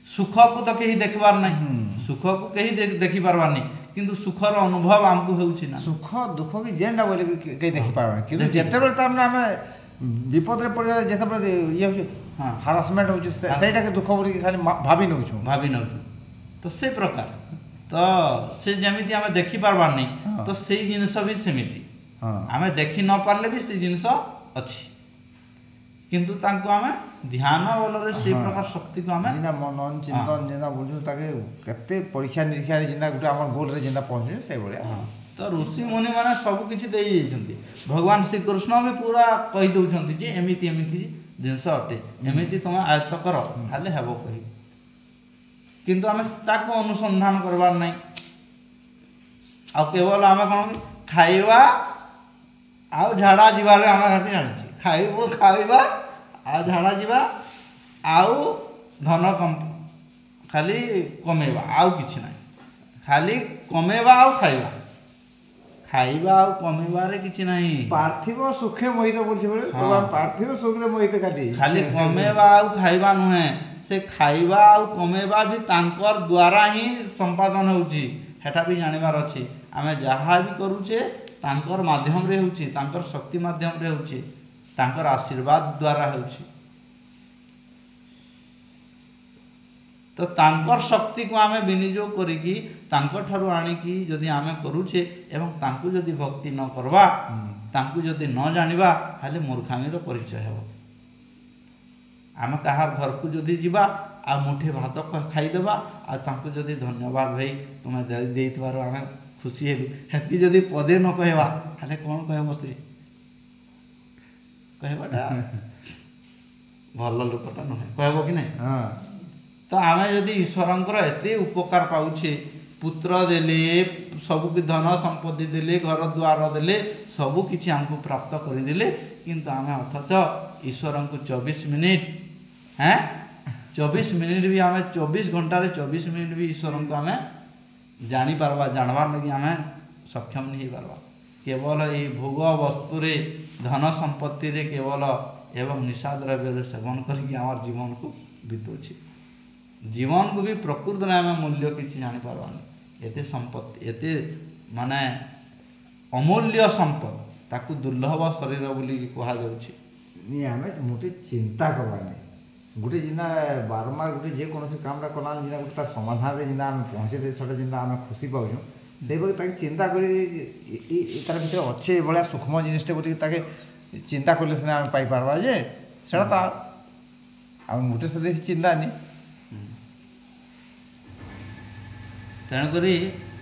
सुख को तो कहीं देखबार नहीं, सुख को कहीं देखि पारबार नहीं, किंतु सुखर अनुभव हमको हेउची ना। सुख दुख भी जेंडा बोले भी कहीं देखि पारबार, किंतु जेते बेले तार हम ବିପଦରେ ପଡ଼ିଗଲେ ଯେତେବେଳେ ଇଏ ହେଉଛି ହଁ ହାରାସମେଣ୍ଟ ହେଉଛି ସେଇଟାକେ ଦୁଃଖ ବୋଲିକି ଖାଲି ଭାବି ନେଉଛୁ। ଭାବି ନେଉଛୁ ତ ସେ ପ୍ରକାର ତ ସେ ଯେମିତି ଆମେ ଦେଖିପାରବାନି ତ ସେଇ ଜିନିଷ ବି ସେମିତି ହଁ ଆମେ ଦେଖି ନ ପାରିଲେ ବି ସେ ଜିନିଷ ଅଛି କିନ୍ତୁ ତାଙ୍କୁ ଆମେ ଧ୍ୟାନ ବଳରେ ସେଇ ପ୍ରକାର ଶକ୍ତିକୁ ଆମେ ଯେନ୍ତା ମନନ ଚିନ୍ତନ ଯେନ୍ତା ବୁଝୁ ତାକେ କେତେ ପରୀକ୍ଷା ନିରୀକ୍ଷାରେ ଯେନ୍ତା ଗୋଟେ ଆମର ଗୋଲରେ ଯେନ୍ତା ପହଞ୍ଚୁଛେ ସେଇଭଳିଆ। ତ ଋଷି ମୁନି ମାନେ ସବୁ କିଛି ଦେଇଯାଇଛନ୍ତି ଭଗବାନ ଶ୍ରୀକୃଷ୍ଣ ବି ପୁରା କହିଦେଉଛନ୍ତି ଯେ ଏମିତି ଏମିତି ଜିନିଷ ଅଟେ ଏମିତି ତୁମେ ଆୟତ୍ତ କର ତାହେଲେ ହେବ କହି କିନ୍ତୁ ଆମେ ତାକୁ ଅନୁସନ୍ଧାନ କରିବାର ନାହିଁ ଆଉ କେବଳ ଆମେ କ'ଣ ଖାଇବା ଆଉ ଝାଡ଼ା ଯିବାରେ ଆମେ ସେଠି ଜାଣିଛେ ଖାଇବା ଆଉ ଝାଡ଼ା ଯିବା ଆଉ ଧନ ଖାଲି କମେଇବା ଆଉ କିଛି ନାହିଁ ଖାଲି କମେଇବା ଆଉ ଖାଇବା ଆଉ କମେଇବାରେ କିଛି ନାହିଁ ପାର୍ଥିବ ସୁଖେ ମୋହିତ ବୋଲଛି ବୋଲେ ପାର୍ଥିବ ସୁଖରେ ମୋହିତ କାଟି ଖାଲି କମେଇବା ଆଉ ଖାଇବା ନୁହେଁ ସେ ଖାଇବା ଆଉ କମେଇବା ବି ତାଙ୍କର ଦ୍ୱାରା ହିଁ ସମ୍ପାଦନ ହେଉଛି ସେଟା ବି ଜାଣିବାର ଅଛି ଆମେ ଯାହା ବି କରୁଛେ ତାଙ୍କର ମାଧ୍ୟମରେ ହେଉଛି ତାଙ୍କର ଶକ୍ତି ମାଧ୍ୟମରେ ହେଉଛି ତାଙ୍କର ଆଶୀର୍ବାଦ ଦ୍ୱାରା ହେଉଛି ତ ତାଙ୍କର ଶକ୍ତିକୁ ଆମେ ବିନିଯୋଗ କରିକି ତାଙ୍କଠାରୁ ଆଣିକି ଯଦି ଆମେ କରୁଛେ ଏବଂ ତାଙ୍କୁ ଯଦି ଭକ୍ତି ନ କରିବା ତାଙ୍କୁ ଯଦି ନ ଜାଣିବା ତାହେଲେ ମୂର୍ଖାମିର ପରିଚୟ ହେବ ଆମେ କାହାର ଘରକୁ ଯଦି ଯିବା ଆଉ ମୁଠେ ଭାତ ଖାଇଦେବା ଆଉ ତାଙ୍କୁ ଯଦି ଧନ୍ୟବାଦ ଭାଇ ତୁମେ ଦେଇଥିବାରୁ ଆମେ ଖୁସି ହେଲୁ ହେତିକି ଯଦି ପଦେ ନ କହିବା ତାହେଲେ କ'ଣ କହିବ ସେ କହିବାଟା ଭଲ ଲୋକଟା ନୁହେଁ କହିବ କି ନାହିଁ ତ ଆମେ ଯଦି ଈଶ୍ୱରଙ୍କର ଏତେ ଉପକାର ପାଉଛେ ପୁତ୍ର ଦେଲେ ସବୁ ଧନ ସମ୍ପତ୍ତି ଦେଲେ ଘର ଦ୍ୱାର ଦେଲେ ସବୁ କିଛି ଆମକୁ ପ୍ରାପ୍ତ କରିଦେଲେ କିନ୍ତୁ ଆମେ ଅଥଚ ଈଶ୍ୱରଙ୍କୁ 24 ମିନିଟ୍ 24 ମିନିଟ୍ ବି ଆମେ 24 ଘଣ୍ଟାରେ 24 ମିନିଟ୍ ବି ଈଶ୍ୱରଙ୍କୁ ଆମେ ଜାଣିପାରବା ଜାଣବାର୍ ଲାଗି ଆମେ ସକ୍ଷମ नहीं ହେଇପାରବା କେବଳ ଏଇ ଭୋଗ ବସ୍ତୁରେ ଧନ ସମ୍ପତ୍ତିରେ କେବଳ ଏବଂ ନିଶା ଦ୍ରବ୍ୟରେ ସେବନ କରିକି ଆମର ଜୀବନକୁ ବିତଉଛେ ଜୀବନକୁ ବି ପ୍ରକୃତରେ ଆମେ ମୂଲ୍ୟ କିଛି ଜାଣିପାରବାନି ଏତେ ସମ୍ପତ୍ତି ଏତେ ମାନେ ଅମୂଲ୍ୟ ସମ୍ପଦ ତାକୁ ଦୁର୍ଲଭ ଶରୀର ବୋଲିକି କୁହାଯାଉଛି ଆମେ ମୋଟେ ଚିନ୍ତା କରବାନି गोटे जिना बारंबार गोटे जेकोसी कामटा कला जिना गोटे तार समाधान जिना आम पहुँचे सेटा जिना आम खुशी पाऊँ से ताके चिंता कर तार भर अच्छे भाया सूक्ष्म जिनटे बोल ताके चिंता कले सीना आम पाइपारवा जे से आम गोटे से चिंता नहीं तेणुक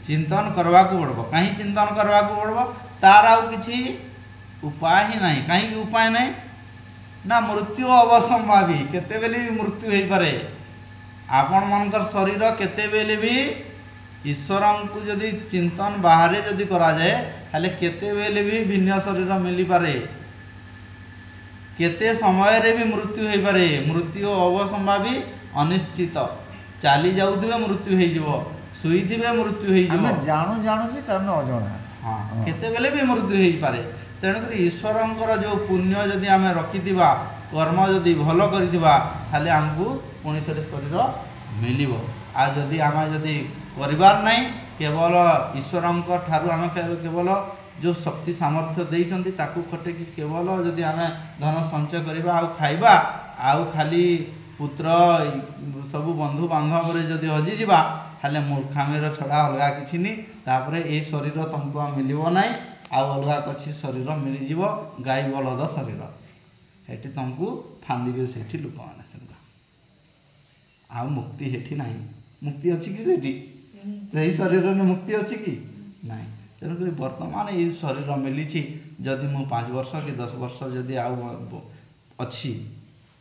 चिंतन करवा पड़ब कहीं चिंतन करवा पड़ब तार आउ किसी उपाय ही ना कहीं उपाय नहीं ना मृत्यु अवसंभावी केते बेले भी मृत्यु हो पारे आपण मानकर शरीर केते बेले भी ईश्वर को जदि चिंतन बाहर जदि करा जाए ताले केते बेले भी भिन्न शरीर मिली पारे केते समय रे भी मृत्यु हो पारे मृत्यु अवसंभावी अनिश्चित चली जाउथिबे मृत्यु हो जिवो सुईथिबे मृत्यु हो जिवो हम जानू जानू भी कारण अजणा हां केते बेले भी मृत्यु हो पारे तेणुक ईश्वरंकर जो पुण्य जदि आम रखिथिबा कर्म जदि भल करिथिबा ताले हमको पुणी थे शरीर मिलिबो आ जदि आम जदि करिवार नहीं केवल ईश्वरंकर ठारू आम केवल जो शक्ति सामर्थ्य देइछंती ताकू खटेकी केवल जदि आम धन संचय करिबा आ खाइबा आ खाली पुत्र सब बंधु बांधव जदि हजि जिबा ताले मूर्खामीर छड़ा अलगा किछि नि तापरे ए शरीर तुमको मिलिबो नहीं आउ अलग अच्छी शरीर मिलଯିव गाई बलद शरीर हेटी तुमको फांदी से लोक मैंने से आ मुक्ति हेठी ना मुक्ति अच्छी कि से शरीर में मुक्ति अच्छी कि ना तेणुक बर्तमान ये शरीर मिली जदि मु 5 वर्ष कि 10 वर्ष जदि अच्छी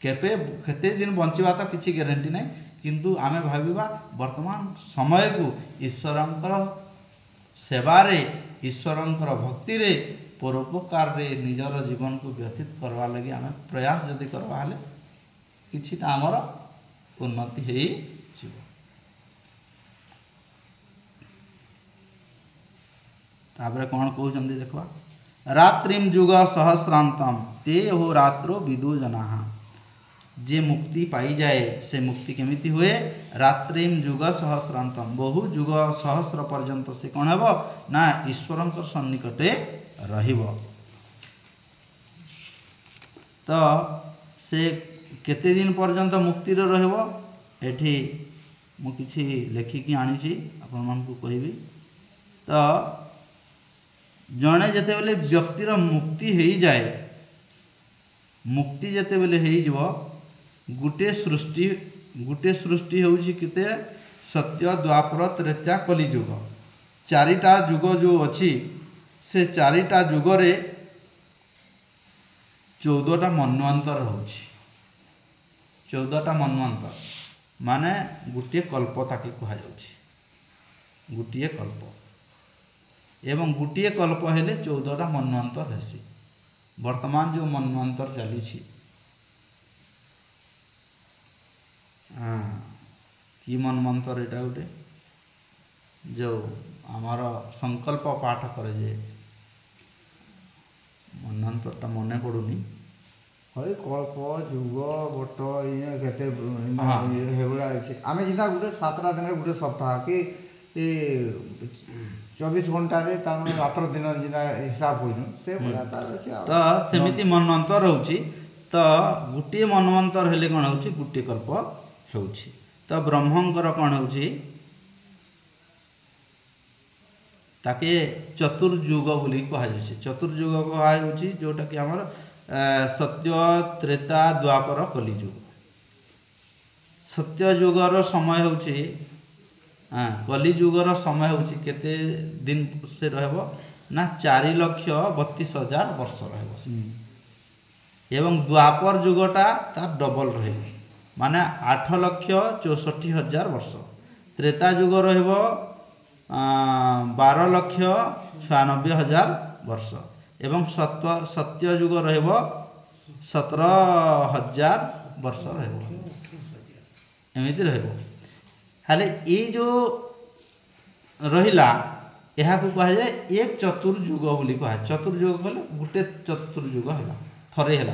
केते दिन बंचवा तो किसी ग्यारंटी ना किंतु आमे भाविबा वर्तमान समय को ईश्वरंकर सेवारे ईश्वरंकर भक्ति रे परोपकार रे निजर जीवन को व्यतीत करवा लगी आम प्रयास जदि करवा हले किछिटा आमर उन्नति हेई जीव तापरे कौन कहउछंती देखवा रात्रिम जुग सहस्रांतम ते हो रात्रो विदु जनाः जे मुक्ति पाई जाए से मुक्ति केमिति हुए रात्रिम जुग सहस्रांतम बहु जुग सहस्र पर्यंत से कौन हेब ना ईश्वरंकर सन्निकटे रहिब ତ ସେ କେତେ दिन पर्यंत मुक्ति रहिबो एठी मु किछि लेखिकी आनिछि आपण मानकु कहबी। तो जणे जेते बेले व्यक्तिर मुक्ति हेई जाए मुक्ति जेते बेले हेई जिवो गुटे सृष्टि होउछि किते सत्य द्वापर त्रेता कली युग चारिटा युग जो अछि से चारिटा युगरे 14टा मन्वंतर होउछि 14टा मन्वंतर माने गुटे कल्प ताके कहा जाउछि गुटिए कल्प एवं गुटिए कल्प हेले 14टा मन्वंतर हेसी। वर्तमान जो मन्वंतर चली कि मन्वंतर एटा गोटे जो आमार संकल्प पाठ करे जे मन्वंतरटा मने पड़ुनी हई कल्प जुग बट ये केते हेबुला अछि आमे जिना गुटे 7टा दिन गुटे सप्ताह कि 24 घंटा रे तार रात्र दिन जिना हिसाब होइनु से बड़ा तार अछि तो सेमिति मन्वंतर होउछि। तो गुटे मन्वंतर हेले कोन होउछि गुटे कल्प होउछि। तो ब्रह्मंकर कोन होउछि ताके चतुर्युग बोली कहा जाउछि। चतुर्युग कहा जाउछि जोटा कि हमर सत्य त्रेता द्वापर कलियुग। सत्य युगर समय होउछि कलियुगर समय होउछि केते दिन से रहबो ना 4,32,000 वर्ष रहबो एवं द्वापर युगटा ता डबल रहबो माने 8,64,000 वर्ष। त्रेता युग रहबो 12,96,000 वर्ष एवं सत्य युग रहबो 17,000 वर्ष रहबो एमिति रहबो। हाले ए जो रहिला एहा को कहा जाय एक चतुर्युग बोली कहा। चतुर्युग कहले गुटे चतुर्युग हैला थरे हैला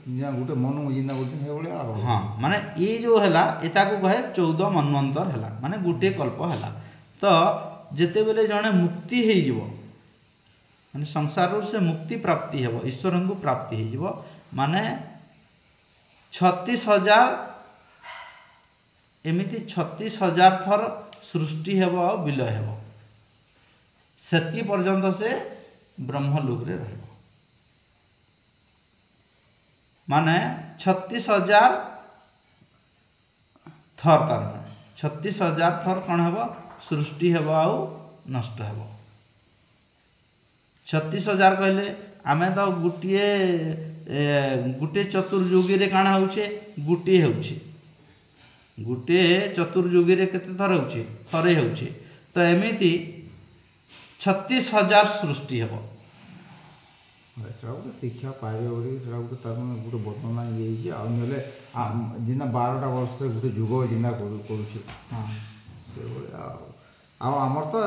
जिना गुटे मनु जिना गुटे हेबुला हां माने ए जो हैला एता को कहे 14 मन्वंतर हैला माने गुटे कल्प हैला। तो जेते बेले जणे मुक्ति हेई जिवो माने संसार से मुक्ति प्राप्ति हेबो ईश्वर को प्राप्ति हेई जिवो माने 36,000 एमिति 36,000 थर सृष्टि हेबो आ विलय हेबो सेति पर्यंत से ब्रह्मलोक रे रहबो माने 36,000 थर तार 36,000 थर कौन हेबो सृष्टि हेबो आ नष्ट हेबो। 36,000 कहले आमे तो गुटे चतुर्युगी रे काना होउछे गुटे होउछे गुटे चतुर्युगी रे केते थर होउछे थरे होउछे। तो एमिति 36,000 सृष्टि हेबो सेटा गोटे शिक्षा पाइबे बोली सेटा गोटे तार गोटे वर्णना ये आ नले जिना 12टा वर्ष गोटे युग जिना करूछे हां से बोले आ हमर तो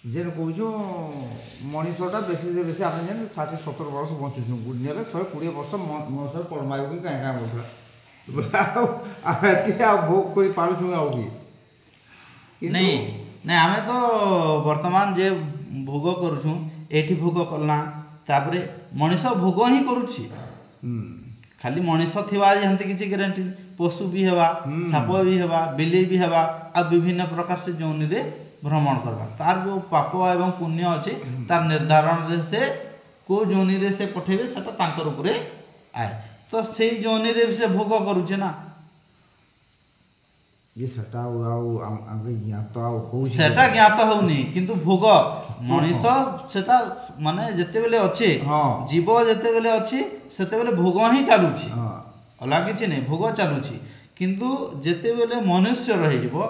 जेन कहूछु मनीषटा बेसी से बेसी आपण जेन 60-70 वर्ष बंचुछु गुडनेले 120 वर्ष मनुष्य परमायु की काहे बोलथला बोला आ एतिया भोग कोई पालुछु आ की नहीं नहीं आमे तो वर्तमान जे भोग करूछु एठी भोग करला तापरे मनीष भोग ही करूछि खाली मनीष थिबा जेंति किछि ग्यारंटी पशु भी हेबा साप भी हेबा बिल्ली भी हेबा आ विभिन्न प्रकार से जोनि रे भ्रमण करबा तार जो पाप एवं पुण्य अछि तार निर्धारण रे से को जोनि रे से पठेबे सेटा तांकर ऊपर आए तो सेई जोनि रे से भोग करूछि ना ये सेटा आगे ज्ञात होउछि सेटा ज्ञात होउनी किंतु भोग मनीष सेटा माने जते बेले अछि जीव जते बेले अछि सेते बेले भोग ही चालुछि अला किछि नै भोग चालुछि किंतु जते बेले मनुष्य रहि जिवो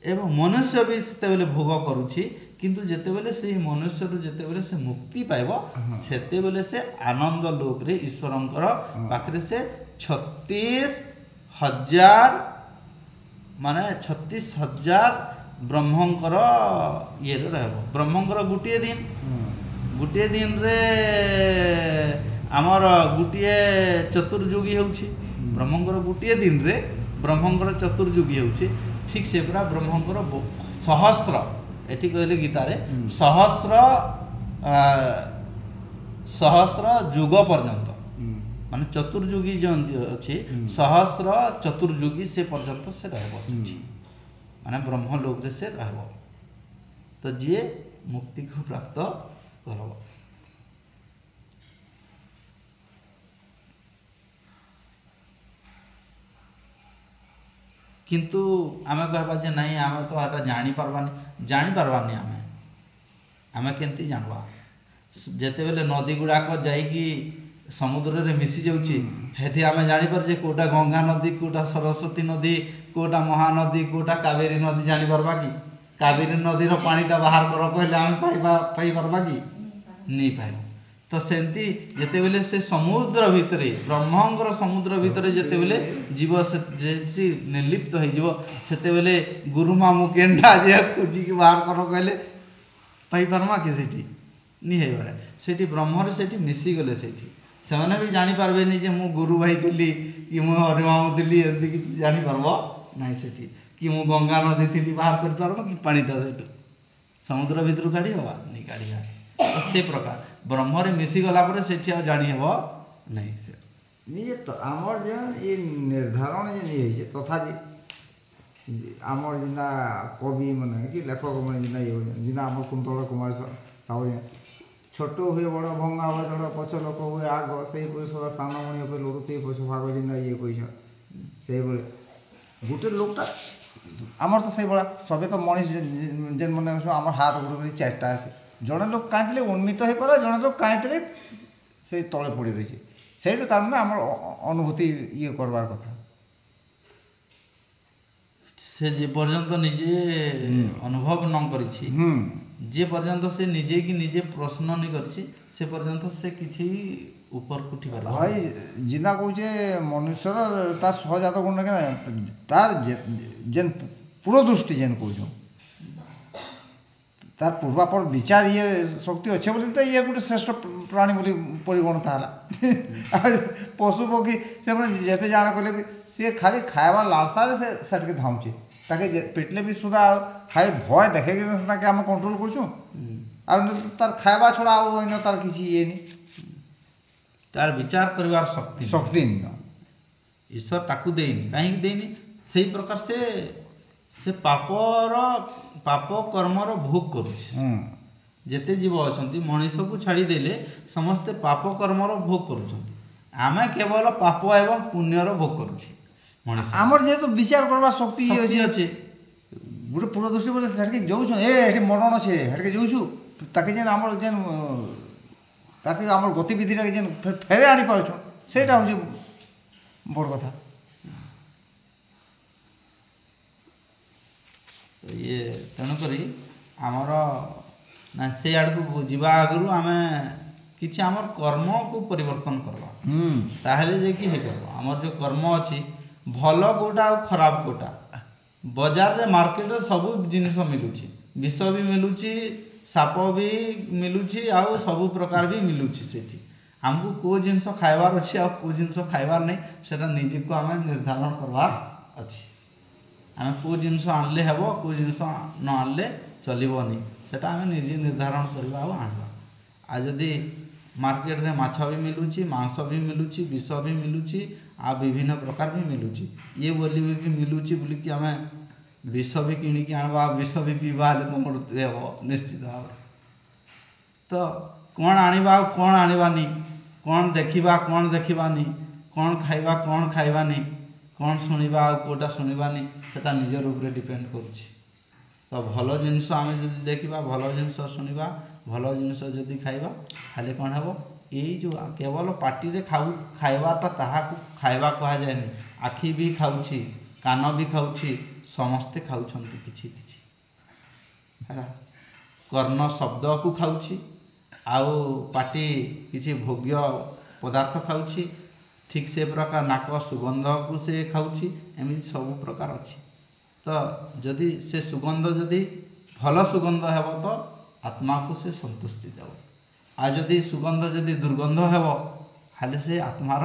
एवं मनुष्य भी सेते बेले भोग करूछि किंतु जते बेले से मनुष्य रु जते बेले से मुक्ति पाइबो सेते बेले से आनंद लोक रे ईश्वरंकर पाखरे से 36,000 माने 36,000 ब्रह्मंकर ये रहबो ब्रह्मंकर गुटिए दिन रे आमर गुटिए चतुर्युगी होउछि ब्रह्मंकर गुटिए दिन रे ब्रह्मंकर चतुर्युगी होउछि ठीक से पूरा ब्रह्मंकर सहस्र एठी कहले गीता रे सहस्र युग पर्यंत ମାନେ ଚତୁର୍ଯୁଗୀ ଯେମିତି ଅଛି ସହସ୍ର ଚତୁର୍ଯୁଗୀ ସେ ପର୍ଯ୍ୟନ୍ତ ସେ ରହିବ ସେଠି ମାନେ ବ୍ରହ୍ମଲୋକରେ ସେ ରହିବ ତ ଯିଏ ମୁକ୍ତିକୁ ପ୍ରାପ୍ତ କରବ। କିନ୍ତୁ ଆମେ କହିବା ଯେ ନାଇଁ ଆମେ ତ ଏଟା ଜାଣିପାରବାନି ଆମେ କେମିତି ଜାଣବା ଯେତେବେଳେ ନଦୀ ଗୁଡ଼ାକ ଯାଇକି ସମୁଦ୍ରରେ ମିଶି ଯାଉଛି ସେଠି ଆମେ ଜାଣିପାରୁଛେ କେଉଁଟା ଗଙ୍ଗା ନଦୀ କେଉଁଟା ସରସ୍ୱତୀ ନଦୀ କେଉଁଟା ମହାନଦୀ କେଉଁଟା କାବେରୀ ନଦୀ ଜାଣିପାରବା କି କାବେରୀ ନଦୀର ପାଣିଟା ବାହାର କର କହିଲେ ଆମେ ପାଇପାରବା କି ନେଇ ପାଇବୁ। ତ ସେମିତି ଯେତେବେଳେ ସେ ସମୁଦ୍ର ଭିତରେ ବ୍ରହ୍ମଙ୍କର ସମୁଦ୍ର ଭିତରେ ଯେତେବେଳେ ଯିବ ସେ ନିର୍ଲିପ୍ତ ହେଇଯିବ ସେତେବେଳେ ଗୁରୁମା ମୁଁ କେଣ୍ଡା ଯେ ଖୋଜିକି ବାହାର କର କହିଲେ ପାଇପାରମା କି ସେଠି ନି ହେଇପାରେ ସେଠି ବ୍ରହ୍ମରେ ସେଠି ମିଶିଗଲେ ସେଇଠି ସେମାନେ ବି ଜାଣିପାରିବେନି ଯେ ମୁଁ ଗୁରୁ ଭାଇ ଥିଲି କି ମୁଁ ହରିମାମୁ ଥିଲି ଏମିତି କିଛି ଜାଣିପାରବ ନାହିଁ ସେଠି କି ମୁଁ ଗଙ୍ଗା ନଦୀ ଥିଲି ବାହାର କରିପାରବ କି ପାଣିଟା ସେଇଠୁ ସମୁଦ୍ର ଭିତରୁ କାଢ଼ି ହେବା ନି କାଢ଼ି ସେ ପ୍ରକାର ବ୍ରହ୍ମରେ ମିଶିଗଲା ପରେ ସେଠି ଆଉ ଜାଣି ହେବ ନାହିଁ ନିଜେ ତ ଆମର ଯେନ୍ ଇ ନିର୍ଦ୍ଧାରଣ ଯେନ୍ ଇଏ ହେଇଛେ ତଥାପି ଆମର ଯେନ୍ତା କବି ମାନେ କି ଲେଖକ ମାନେ ଯେନ୍ତା ଇଏ ହଉଛନ୍ ଯେନ୍ତା ଆମର କୁନ୍ତଳ କୁମାର ସାହୁ ଛୋଟ ହୁଏ ବଡ଼ ଭଙ୍ଗା ହୁଏ ତଳ ପଛ ଲୋକ ହୁଏ ଆଗ ସେଇଭଳି ସଦା ସାନମଣି ଉପରେ ଲଢ଼ୁଥିବେ ପଛ ଭାଗ ଯେନ୍ତା ଇଏ କହିଛନ୍ ସେଇଭଳି ଗୋଟେ ଲୋକଟା ଆମର ତ ସେଇଭଳିଆ ସବେ ତ ମଣିଷ ଯେନ୍ ମାନେ ଆମର ହାତ ଗୋଡ଼ କରି ଚାରିଟା ଅଛି ଜଣେ ଲୋକ କାହିଁଥିଲେ ଉନ୍ନୀତ ହେଇପାରେ ଜଣେ ଲୋକ କାହିଁଥିଲେ ସେଇ ତଳେ ପଡ଼ି ରହିଛି ସେଇଠୁ ତାମାନେ ଆମର ଅନୁଭୂତି ଇଏ କରବାର କଥା ସେ ଯେ ପର୍ଯ୍ୟନ୍ତ ନିଜେ ଅନୁଭବ ନ କରିଛି ଯେ ପର୍ଯ୍ୟନ୍ତ ସେ ନିଜେ କି ନିଜେ ପ୍ରଶ୍ନ ନି କରିଛି ସେ ପର୍ଯ୍ୟନ୍ତ ସେ କିଛି ଉପରକୁ ଉଠି ପାରିବ ଭାଇ ଜିନ୍ଦା କହୁଛେ ମନୁଷ୍ୟର ତାର ସହଜାତ ଗୁଣ ତାର ଯେନ୍ ପୂର୍ଵଦୃଷ୍ଟି ଯେନ୍ କହୁଛୁ ତାର ପୂର୍ବାପର ବିଚାର ଇଏ ଶକ୍ତି ଅଛେ ବୋଲି ତ ଇଏ ଗୋଟେ ଶ୍ରେଷ୍ଠ ପ୍ରାଣୀ ବୋଲି ପରିଗଣିତ ହେଲା ପଶୁ ପକ୍ଷୀ ସେମାନେ ଯେତେ ଜାଣ କଲେ ବି ସିଏ ଖାଲି ଖାଇବାର ଲାଳସାରେ ସେ ସେଠିକି ଧାଉଁଛେ ତାକେ ପିଟଲେ ବି ସୁଧା ଖାଲି ଭୟ ଦେଖେଇକି ତାକେ ଆମେ କଣ୍ଟ୍ରୋଲ କରୁଛୁ ଆଉ ତାର ଖାଇବା ଛଡ଼ା ଆଉ ଅନ୍ୟ ତାର କିଛି ଇଏ ନି ତାର ବିଚାର କରିବାର ଶକ୍ତି ଈଶ୍ୱର ତାକୁ ଦେଇନି କାହିଁକି ଦେଇନି ସେଇ ପ୍ରକାର ସେ ପାପ କର୍ମର ଭୋଗ କରୁଛି ଯେତେ ଜୀବ ଅଛନ୍ତି ମଣିଷକୁ ଛାଡ଼ିଦେଲେ ସମସ୍ତେ ପାପ କର୍ମର ଭୋଗ କରୁଛନ୍ତି ଆମେ କେବଳ ପାପ ଏବଂ ପୁଣ୍ୟର ଭୋଗ କରୁଛୁ ମଣିଷ ଆମର ଯେହେତୁ ବିଚାର କରବାର ଶକ୍ତି ଅଛି ଗୋଟେ ପୂର୍ଵଦୃଷ୍ଟି ବୋଲେ ସେଠିକି ଯାଉଛୁ ଏଠି ମରଣ ଅଛେ ସେଠିକି ଯାଉଛୁ ତାକେ ଯେନ୍ ଆମର ଯେନ୍ ତାକେ ଆମର ଗତିବିଧିରେ ଯେନ୍ ଫେରେ ଆଣିପାରୁଛୁ ସେଇଟା ହେଉଛି ବଡ଼ କଥା ଇଏ ତେଣୁକରି ଆମର ନା ସେ ଆଡ଼କୁ ଯିବା ଆଗରୁ ଆମେ କିଛି ଆମର କର୍ମକୁ ପରିବର୍ତ୍ତନ କରିବା ତାହେଲେ ଯାଇକି ହେଇପାରିବ ଆମର ଯେଉଁ କର୍ମ ଅଛି ଭଲ କେଉଁଟା ଆଉ ଖରାପ କେଉଁଟା ବଜାରରେ ମାର୍କେଟରେ ସବୁ ଜିନିଷ ମିଳୁଛି ବିଷ ବି ମିଳୁଛି ସାପ ବି ମିଳୁଛି ଆଉ ସବୁ ପ୍ରକାର ବି ମିଳୁଛି ସେଠି ଆମକୁ କେଉଁ ଜିନିଷ ଖାଇବାର ଅଛି ଆଉ କେଉଁ ଜିନିଷ ଖାଇବାର ନାହିଁ ସେଟା ନିଜକୁ ଆମେ ନିର୍ଦ୍ଧାରଣ କରବାର ଅଛି ଆମେ କେଉଁ ଜିନିଷ ଆଣିଲେ ହେବ କେଉଁ ଜିନିଷ ନ ଆଣିଲେ ଚଲିବନି ସେଟା ଆମେ ନିଜେ ନିର୍ଦ୍ଧାରଣ କରିବା ଆଉ ଆଣିବା ଆଉ ଯଦି ମାର୍କେଟରେ ମାଛ ବି ମିଳୁଛି ମାଂସ ବି ମିଳୁଛି ବିଷ ବି ମିଳୁଛି ଆଉ ବିଭିନ୍ନ ପ୍ରକାର ବି ମିଳୁଛି ଇଏ ବୋଲି ବି ମିଳୁଛି ବୋଲିକି ଆମେ ବିଷ ବି କିଣିକି ଆଣିବା ବିଷ ବି ପିଇବା ହେଲେ ତ ମୃତ୍ୟୁ ହେବ ନିଶ୍ଚିତ ଭାବରେ ତ କ'ଣ ଆଣିବା ଆଉ କ'ଣ ଆଣିବାନି କ'ଣ ଦେଖିବା କ'ଣ ଦେଖିବାନି କ'ଣ ଖାଇବା କ'ଣ ଖାଇବାନି କ'ଣ ଶୁଣିବା ଆଉ କେଉଁଟା ଶୁଣିବାନି ସେଟା ନିଜର ଉପରେ ଡିପେଣ୍ଡ କରୁଛି ତ ଭଲ ଜିନିଷ ଆମେ ଯଦି ଦେଖିବା ଭଲ ଜିନିଷ ଶୁଣିବା ଭଲ ଜିନିଷ ଯଦି ଖାଇବା ତାହେଲେ କ'ଣ ହେବ ଏଇ ଯେଉଁ କେବଳ ପାଟିରେ ଖାଇବାଟା ତାହାକୁ ଖାଇବା କୁହାଯାଏନି ଆଖି ବି ଖାଉଛି କାନ ବି ଖାଉଛି ସମସ୍ତେ ଖାଉଛନ୍ତି କିଛି କିଛି ହେଲା କର୍ଣ୍ଣ ଶବ୍ଦକୁ ଖାଉଛି ଆଉ ପାଟି କିଛି ଭୋଗ୍ୟ ପଦାର୍ଥ ଖାଉଛି ଠିକ୍ ସେ ପ୍ରକାର ନାକ ସୁଗନ୍ଧକୁ ସେ ଖାଉଛି ଏମିତି ସବୁ ପ୍ରକାର ଅଛି ତ ଯଦି ସେ ସୁଗନ୍ଧ ଯଦି ଭଲ ସୁଗନ୍ଧ ହେବ ତ ଆତ୍ମାକୁ ସେ ସନ୍ତୁଷ୍ଟି ଦେବ ଆଉ ଯଦି ସୁଗନ୍ଧ ଯଦି ଦୁର୍ଗନ୍ଧ ହେବ ତାହେଲେ ସେ ଆତ୍ମାର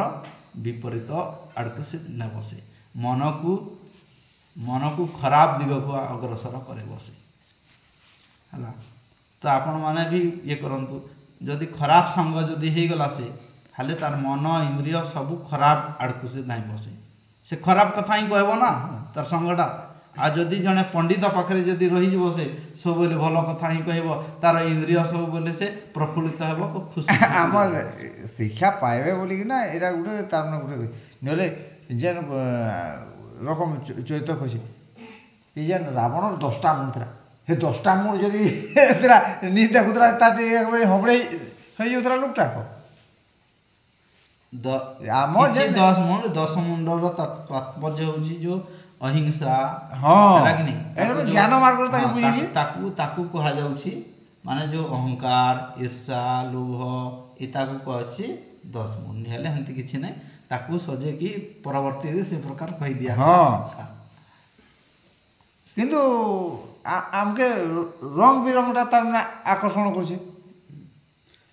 ବିପରୀତ ଆଡ଼କୁ ସେ ନେବ ସେ ମନକୁ ଖରାପ ଦିଗକୁ ଅଗ୍ରସର କରିବ ସେ ହେଲା ତ ଆପଣମାନେ ବି ଇଏ କରନ୍ତୁ ଯଦି ଖରାପ ସାଙ୍ଗ ଯଦି ହେଇଗଲା ସେ ହେଲେ ତାର ମନ ଇନ୍ଦ୍ରିୟ ସବୁ ଖରାପ ଆଡ଼କୁ ସେ ନାଇଁ ବସେ ସେ ଖରାପ କଥା ହିଁ କହିବ ନା ତାର ସଙ୍ଗଟା ଆଉ ଯଦି ଜଣେ ପଣ୍ଡିତ ପାଖରେ ଯଦି ରହିଯିବ ସେ ସବୁବେଳେ ଭଲ କଥା ହିଁ କହିବ ତାର ଇନ୍ଦ୍ରିୟ ସବୁବେଳେ ସେ ପ୍ରଫୁଲ୍ଲିତ ହେବ ଖୁସି ଆମର ଶିକ୍ଷା ପାଇବେ ବୋଲିକିନା ଏଇଟା ଗୋଟେ ତାର ଗୋଟେ ନହେଲେ ଯେନ୍ ରକମ ଚରିତ୍ର କହିଛି ଏ ଯେନ୍ ରାବଣର 10ଟା ମୁଣ୍ଡ ଥିଲା ସେ 10ଟା ମୁଣ୍ଡ ଯଦି ନି ଦେଖୁଥିଲା ତାର ହବଡ଼େଇ ହେଇଯାଉଥିଲା ଲୋକଟାକ ଆମର ଯେ 10 ମୁଣ୍ଡର ତାତ୍ପର୍ଯ୍ୟ ହେଉଛି ଯେଉଁ ଅହିଂସା ଜ୍ଞାନ ମାର୍ଗରେ ତାକୁ ବୁଝିଛି ତାକୁ କୁହାଯାଉଛି ମାନେ ଯେଉଁ ଅହଙ୍କାର ଈର୍ଷା ଲୋଭ ଏଟାକୁ କୁହାଯାଉଛି 10 ମୁଣ୍ଡ ହେଲେ ସେମିତି କିଛି ନାହିଁ ତାକୁ ସଜେଇକି ପରବର୍ତ୍ତୀରେ ସେ ପ୍ରକାର କହିଦିଆ କିନ୍ତୁ ଆମକେ ରଙ୍ଗ ବିରଙ୍ଗଟା ତାର ମାନେ ଆକର୍ଷଣ କରୁଛି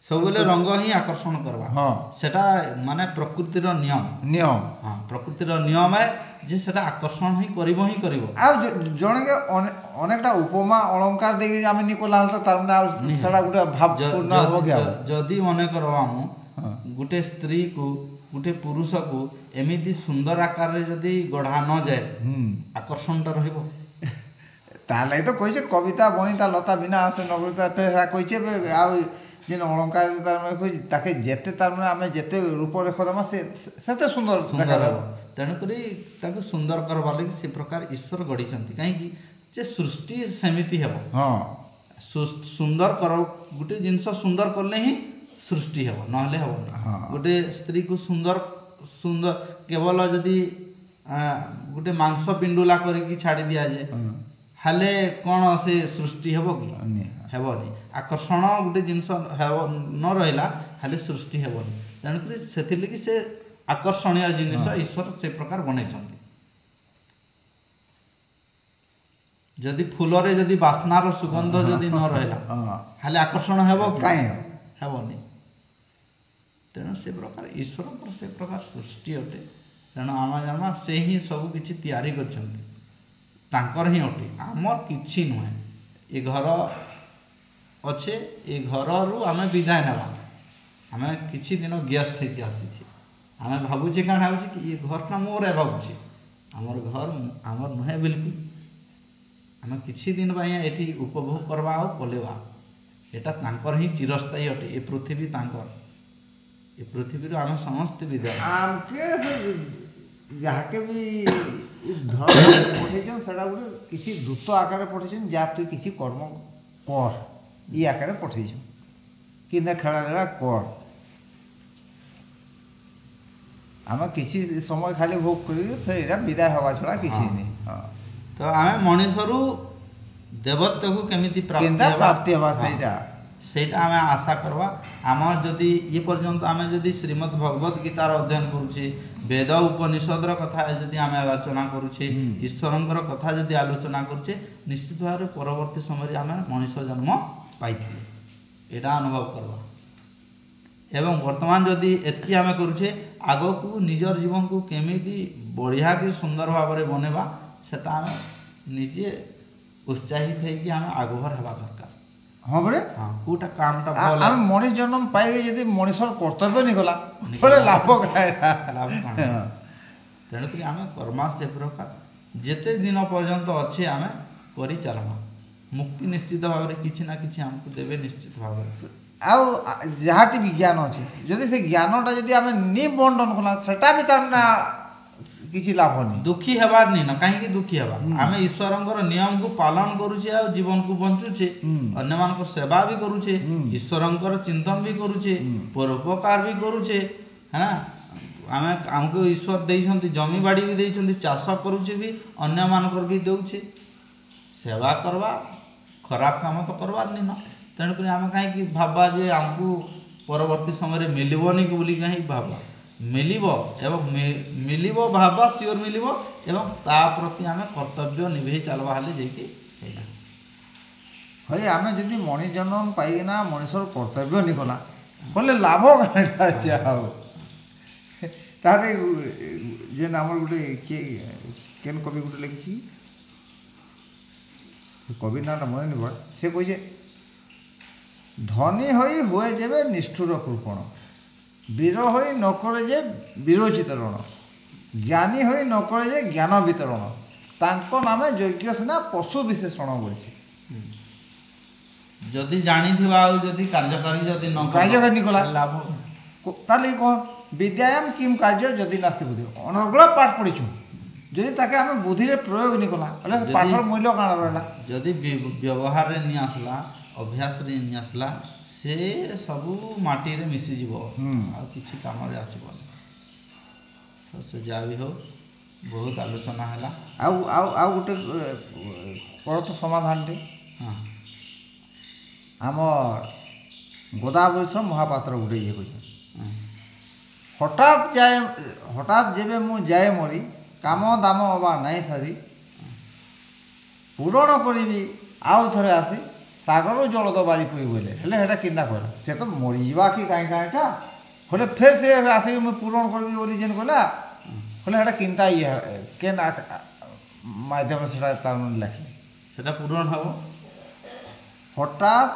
ସବୁବେଳେ ରଙ୍ଗ ହିଁ ଆକର୍ଷଣ କରିବା ସେଟା ମାନେ ପ୍ରକୃତିର ନିୟମ ହଁ ପ୍ରକୃତିର ନିୟମ ଯେ ସେଟା ଆକର୍ଷଣ ହିଁ କରିବ ଆଉ ଜଣେକେ ଅନେକଟା ଉପମା ଅଳଙ୍କାର ଦେଇକି ଆମେ ନି କଲା ତ ତାର ମାନେ ଆଉ ସେଟା ଗୋଟେ ଭାବପୂର୍ଣ୍ଣ ହବ କି ଯଦି ମନେ କର ଆମ ଗୋଟେ ସ୍ତ୍ରୀକୁ ଗୋଟେ ପୁରୁଷକୁ ଏମିତି ସୁନ୍ଦର ଆକାରରେ ଯଦି ଗଢ଼ା ନ ଯାଏ ଆକର୍ଷଣଟା ରହିବ ତାହେଲେ ତ କହିছে কবিতা বনিতা লতা বিনা আছে নবরতা ফেরা কইছে ଆଉ ଯେନ୍ ଅଳଙ୍କାର ତାର ମାନେ କହିଛି ତାକେ ଯେତେ ତାର ମାନେ ଆମେ ଯେତେ ରୂପରେଖ ଦେମା ସେତେ ସୁନ୍ଦର ହେବ ତେଣୁକରି ତାକୁ ସୁନ୍ଦର କରବା ଲାଗି ସେ ପ୍ରକାର ଈଶ୍ୱର ଗଢ଼ିଛନ୍ତି କାହିଁକି ଯେ ସୃଷ୍ଟି ସେମିତି ହେବ ସୁନ୍ଦର କର ଗୋଟେ ଜିନିଷ ସୁନ୍ଦର କଲେ ହିଁ ସୃଷ୍ଟି ହେବ ନହେଲେ ହେବନି ଗୋଟେ ସ୍ତ୍ରୀକୁ ସୁନ୍ଦର କେବଳ ଯଦି ଗୋଟେ ମାଂସ ପିଣ୍ଡୁଲା କରିକି ଛାଡ଼ି ଦିଆଯାଏ ହେଲେ କ'ଣ ସେ ସୃଷ୍ଟି ହେବ କି ହେବନି ଆକର୍ଷଣ ଗୋଟେ ଜିନିଷ ନ ରହିଲା ହେଲେ ସୃଷ୍ଟି ହେବନି ତେଣୁକରି ସେଥିଲାଗି ସେ ଆକର୍ଷଣୀୟ ଜିନିଷ ଈଶ୍ୱର ସେ ପ୍ରକାର ବନେଇଛନ୍ତି ଯଦି ଫୁଲରେ ଯଦି ବାସ୍ନାର ସୁଗନ୍ଧ ଯଦି ନ ରହିଲା ହେଲେ ଆକର୍ଷଣ ହେବ କାହିଁ ହେବନି ତେଣୁ ସେ ପ୍ରକାର ଈଶ୍ୱରଙ୍କର ସେ ପ୍ରକାର ସୃଷ୍ଟି ଅଟେ ତେଣୁ ଆମେ ସେ ହିଁ ସବୁ କିଛି ତିଆରି କରିଛନ୍ତି ତାଙ୍କର ହିଁ ଅଟେ ଆମର କିଛି ନୁହେଁ ଏ ଘର ଅଛେ ଏ ଘରରୁ ଆମେ ବିଦାୟ ନେବା ଆମେ କିଛି ଦିନ ଗେଷ୍ଟ ହେଇକି ଆସିଛେ ଆମେ ଭାବୁଛେ କାଣା ଭାବୁଛେ କି ଏ ଘରଟା ମୋର ଭାବୁଛେ ଆମର ଘର ଆମର ନୁହେଁ ବିଲକୁଲ ଆମେ କିଛି ଦିନ ପାଇଁ ଏଠି ଉପଭୋଗ କରିବା ଆଉ ପଲେଇବା ଏଟା ତାଙ୍କର ହିଁ ଚିରସ୍ଥାୟୀ ଅଟେ ଏ ପୃଥିବୀ ତାଙ୍କର ଏ ପୃଥିବୀରୁ ଆମେ ସମସ୍ତେ ବିଦାୟ ଆମକେ ଯାହାକେ ବି ପଠେଇଛନ୍ ସେଟା ଗୋଟେ କିଛି ଦୂତ ଆକାରରେ ପଠେଇଛନ୍ ଯାହା ତୁଇ କିଛି କର୍ମ କର ଇ ଆକାରରେ ପଠେଇଛନ୍ କିନ୍ତା ଖେଳା କର ଆମେ କିଛି ସମୟ ଖାଲି ଭୋଗ କରିକି ଫେର ଏଇଟା ବିଦାୟ ହେବା ଛଡ଼ା କିଛି ନାହିଁ ତ ଆମେ ମଣିଷରୁ ଦେବତ୍ୱକୁ କେମିତି ପ୍ରାପ୍ତି ହେବା ସେଇଟା ଆମେ ଆଶା କରିବା ଆମର ଯଦି ଏ ପର୍ଯ୍ୟନ୍ତ ଆମେ ଯଦି ଶ୍ରୀମଦ୍ ଭଗବତ ଗୀତାର ଅଧ୍ୟୟନ କରୁଛେ ବେଦ ଉପନିଷଦର କଥା ଯଦି ଆମେ ଆଲୋଚନା କରୁଛେ ଈଶ୍ୱରଙ୍କର କଥା ଯଦି ଆଲୋଚନା କରୁଛେ ନିଶ୍ଚିତ ଭାବରେ ପରବର୍ତ୍ତୀ ସମୟରେ ଆମେ ମଣିଷ ଜନ୍ମ ପାଇଥିଲେ ଏଇଟା ଅନୁଭବ କରିବା ଏବଂ ବର୍ତ୍ତମାନ ଯଦି ଏତିକି ଆମେ କରୁଛେ ଆଗକୁ ନିଜର ଜୀବନକୁ କେମିତି ବଢ଼ିଆ କି ସୁନ୍ଦର ଭାବରେ ବନେଇବା ସେଟା ଆମେ ନିଜେ ଉତ୍ସାହିତ ହେଇକି ଆମେ ଆଗଭର ହେବା ଦରକାର ହଁ ବଳେ କୋଉଟା କାମଟା ଆମେ ମଣିଷ ଜନ୍ମ ପାଇକି ଯଦି ମଣିଷର କର୍ତ୍ତବ୍ୟ ନିଗଲା ବୋଲେ ଲାଭ ତେଣୁକରି ଆମେ କର୍ମା ସେ ପ୍ରକାର ଯେତେ ଦିନ ପର୍ଯ୍ୟନ୍ତ ଅଛି ଆମେ କରି ଚାଲମା ମୁକ୍ତି ନିଶ୍ଚିତ ଭାବରେ କିଛି ନା କିଛି ଆମକୁ ଦେବେ ନିଶ୍ଚିତ ଭାବରେ ଆଉ ଯାହାଟି ବି ଜ୍ଞାନ ଅଛି ଯଦି ସେ ଜ୍ଞାନଟା ଯଦି ଆମେ ନି ବଣ୍ଟନ କଲା ସେଟା ବି ତାର ନା କିଛି ଲାଭ ନାହିଁ ଦୁଃଖୀ ହେବାର ନି ନା କାହିଁକି ଦୁଃଖୀ ହେବା ଆମେ ଈଶ୍ୱରଙ୍କର ନିୟମକୁ ପାଳନ କରୁଛେ ଆଉ ଜୀବନକୁ ବଞ୍ଚୁଛେ ଅନ୍ୟମାନଙ୍କର ସେବା ବି କରୁଛେ ଈଶ୍ୱରଙ୍କର ଚିନ୍ତନ ବି କରୁଛେ ପରୋପକାର ବି କରୁଛେ ହଁ ଆମେ ଆମକୁ ଈଶ୍ୱର ଦେଇଛନ୍ତି ଜମିବାଡ଼ି ବି ଦେଇଛନ୍ତି ଚାଷ କରୁଛେ ବି ଅନ୍ୟମାନଙ୍କର ବି ଦେଉଛେ ସେବା କରିବା ଖରାପ କାମ ତ କରବାର ନି ନା ତେଣୁକରି ଆମେ କାହିଁକି ଭାବବା ଯେ ଆମକୁ ପରବର୍ତ୍ତୀ ସମୟରେ ମିଳିବନି ବୋଲି କାହିଁକି ଭାବବା ମିଳିବ ଏବଂ ମିଳିବ ଭାବବା ସିଓର ମିଳିବ ଏବଂ ତା ପ୍ରତି ଆମେ କର୍ତ୍ତବ୍ୟ ନିଭେଇ ଚାଲବା ହେଲେ ଯାଇକି ହେଇନା ହଇ ଆମେ ଯଦି ମଣିଷ ଜନ୍ମ ପାଇକିନା ମଣିଷର କର୍ତ୍ତବ୍ୟ ନିକଲା ବୋଲେ ଲାଭ କାହିଁଟା ଅଛି ଆଉ ତାହେଲେ ଯେନ୍ ଆମର ଗୋଟେ କିଏ କେନ୍ କବି ଗୋଟେ ଲେଖିଛି କବି ନାଁଟା ମନେ ନି ପଡ଼େ ସେ କହିছে ଧନୀ হই হয়ে যাবে নিষ্ঠুর কৃপণ ବୀର ହୋଇ ନ କରେ ଯେ ବୀରୋଚିତରଣ, ଜ୍ଞାନୀ ହୋଇ ନ କରେ ଯେ ଜ୍ଞାନ ବିତରଣ, ତାଙ୍କ ନାମେ ଯଜ୍ଞ ସିନା ପଶୁ ବିଶେଷଣ ବୋଲଛି। ଯଦି ଜାଣିଥିବା ଆଉ ଯଦି କାର୍ଯ୍ୟକାରୀ ଯଦି ନ କାର୍ଯ୍ୟକାରୀ ନି କଲା ଲାଭ ତାହେଲେ କହ ବିଦ୍ୟାୟାମ କିମ୍ କାର୍ଯ୍ୟ ଯଦି ନାସ୍ତି ବୁଦ୍ଧି, ଅନର୍ଗଳ ପାଠ ପଢ଼ିଛୁ ଯଦି ତାକେ ଆମେ ବୁଦ୍ଧିରେ ପ୍ରୟୋଗ ନି କଲା ବୋଲେ ସେ ପାଠର ମୂଲ୍ୟ କାଣା ରହିଲା। ଯଦି ବ୍ୟବହାରରେ ନି ଆସିଲା, ଅଭ୍ୟାସରେ ନି ଆସିଲା, ସେ ସବୁ ମାଟିରେ ମିଶିଯିବ, ଆଉ କିଛି କାମରେ ଆସିବନି। ତ ସେ ଯାହା ବି ହଉ ବହୁତ ଆଲୋଚନା ହେଲା। ଆଉ ଆଉ ଆଉ ଗୋଟେ କର ତ ସମାଧାନଟେ। ହଁ ଆମ ଗୋଦାବରୀଶ ମହାପାତ୍ର ଗୋଟେ ଇଏ କରୁଛି, ହଠାତ୍ ଯେବେ ମୁଁ ଯାଏ ମରି, କାମ ଦାମ ଅବା ନାଇଁ ସାରି, ପୂରଣ କରିବି ଆଉ ଥରେ ଆସି, ସାଗର ଜଳ ତ ବାରି ପଡ଼ି ବୋଇଲେ ହେଲେ ହେଟା କେନ୍ତା କହିଲା, ସେ ତ ମରିଯିବା କି କାଇଁ କାଇଁଟା ହେଲେ ଫେର୍ ସେ ଆସିକି ମୁଇଁ ପୂରଣ କରିବି ବୋଲି ଯେନ୍ କହିଲା ହେଲେ ହେଟା କେନ୍ତା ଇଏ କେନ୍ ମାଧ୍ୟମରେ ସେଟା ତାର ଲେଖିଲେ ସେଟା ପୂରଣ ହେବ। ହଠାତ୍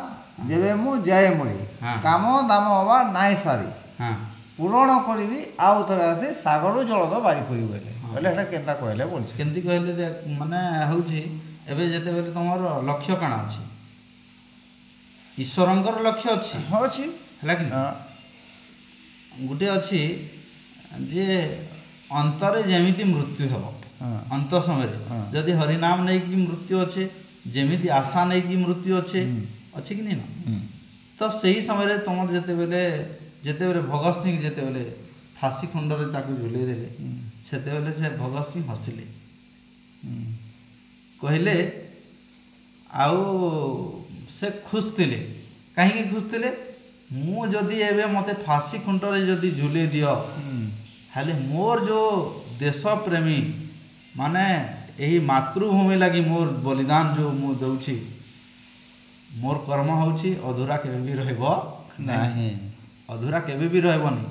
ଯେବେ ମୁଁ ଯାଏ ମରି, କାମ ଦାମ ଅବା ନାଇଁ ସାରି, ହଁ ପୂରଣ କରିବି ଆଉ ଥରେ ଆସି, ସାଗର ଜଳ ତ ବାରି ପଡ଼ି ବୋଇଲେ ହେଲେ ହେଟା କେନ୍ତା କହିଲେ ବୋଲଛି। କେମିତି କହିଲେ ଯେ ମାନେ ହେଉଛି ଏବେ ଯେତେବେଳେ ତୁମର ଲକ୍ଷ୍ୟ କାଣା ଅଛି, ଈଶ୍ୱରଙ୍କର ଲକ୍ଷ୍ୟ ଅଛି ହଁ ଅଛି ହେଲା କି ଗୋଟେ ଅଛି ଯେ ଅନ୍ତରେ ଯେମିତି ମୃତ୍ୟୁ ହେବ, ଅନ୍ତ ସମୟରେ ଯଦି ହରିନାମ ନେଇକି ମୃତ୍ୟୁ ଅଛେ, ଯେମିତି ଆଶା ନେଇକି ମୃତ୍ୟୁ ଅଛେ, ଅଛି କି ନାଇଁ ନା। ତ ସେହି ସମୟରେ ତୁମର ଯେତେବେଳେ ଭଗତ ସିଂ ଯେତେବେଳେ ଫାଶୀ ଖଣ୍ଡରେ ତାକୁ ଝୁଲେଇ ଦେଲେ, ସେତେବେଳେ ସେ ଭଗତ ସିଂ ହସିଲେ, କହିଲେ ଆଉ ସେ ଖୁସ୍ ଥିଲେ। କାହିଁକି ଖୁସ୍ ଥିଲେ, ମୁଁ ଯଦି ଏବେ ମୋତେ ଫାଶୀ ଖୁଣ୍ଟରେ ଯଦି ଝୁଲେଇ ଦିଅ ହେଲେ ମୋର ଯେଉଁ ଦେଶ ପ୍ରେମୀ ମାନେ ଏହି ମାତୃଭୂମି ଲାଗି ମୋର ବଳିଦାନ ଯେଉଁ ମୁଁ ଦେଉଛି, ମୋର କର୍ମ ହେଉଛି ଅଧୁରା କେବେ ବି ରହିବ ନାହିଁ, ଅଧୁରା କେବେ ବି ରହିବନି।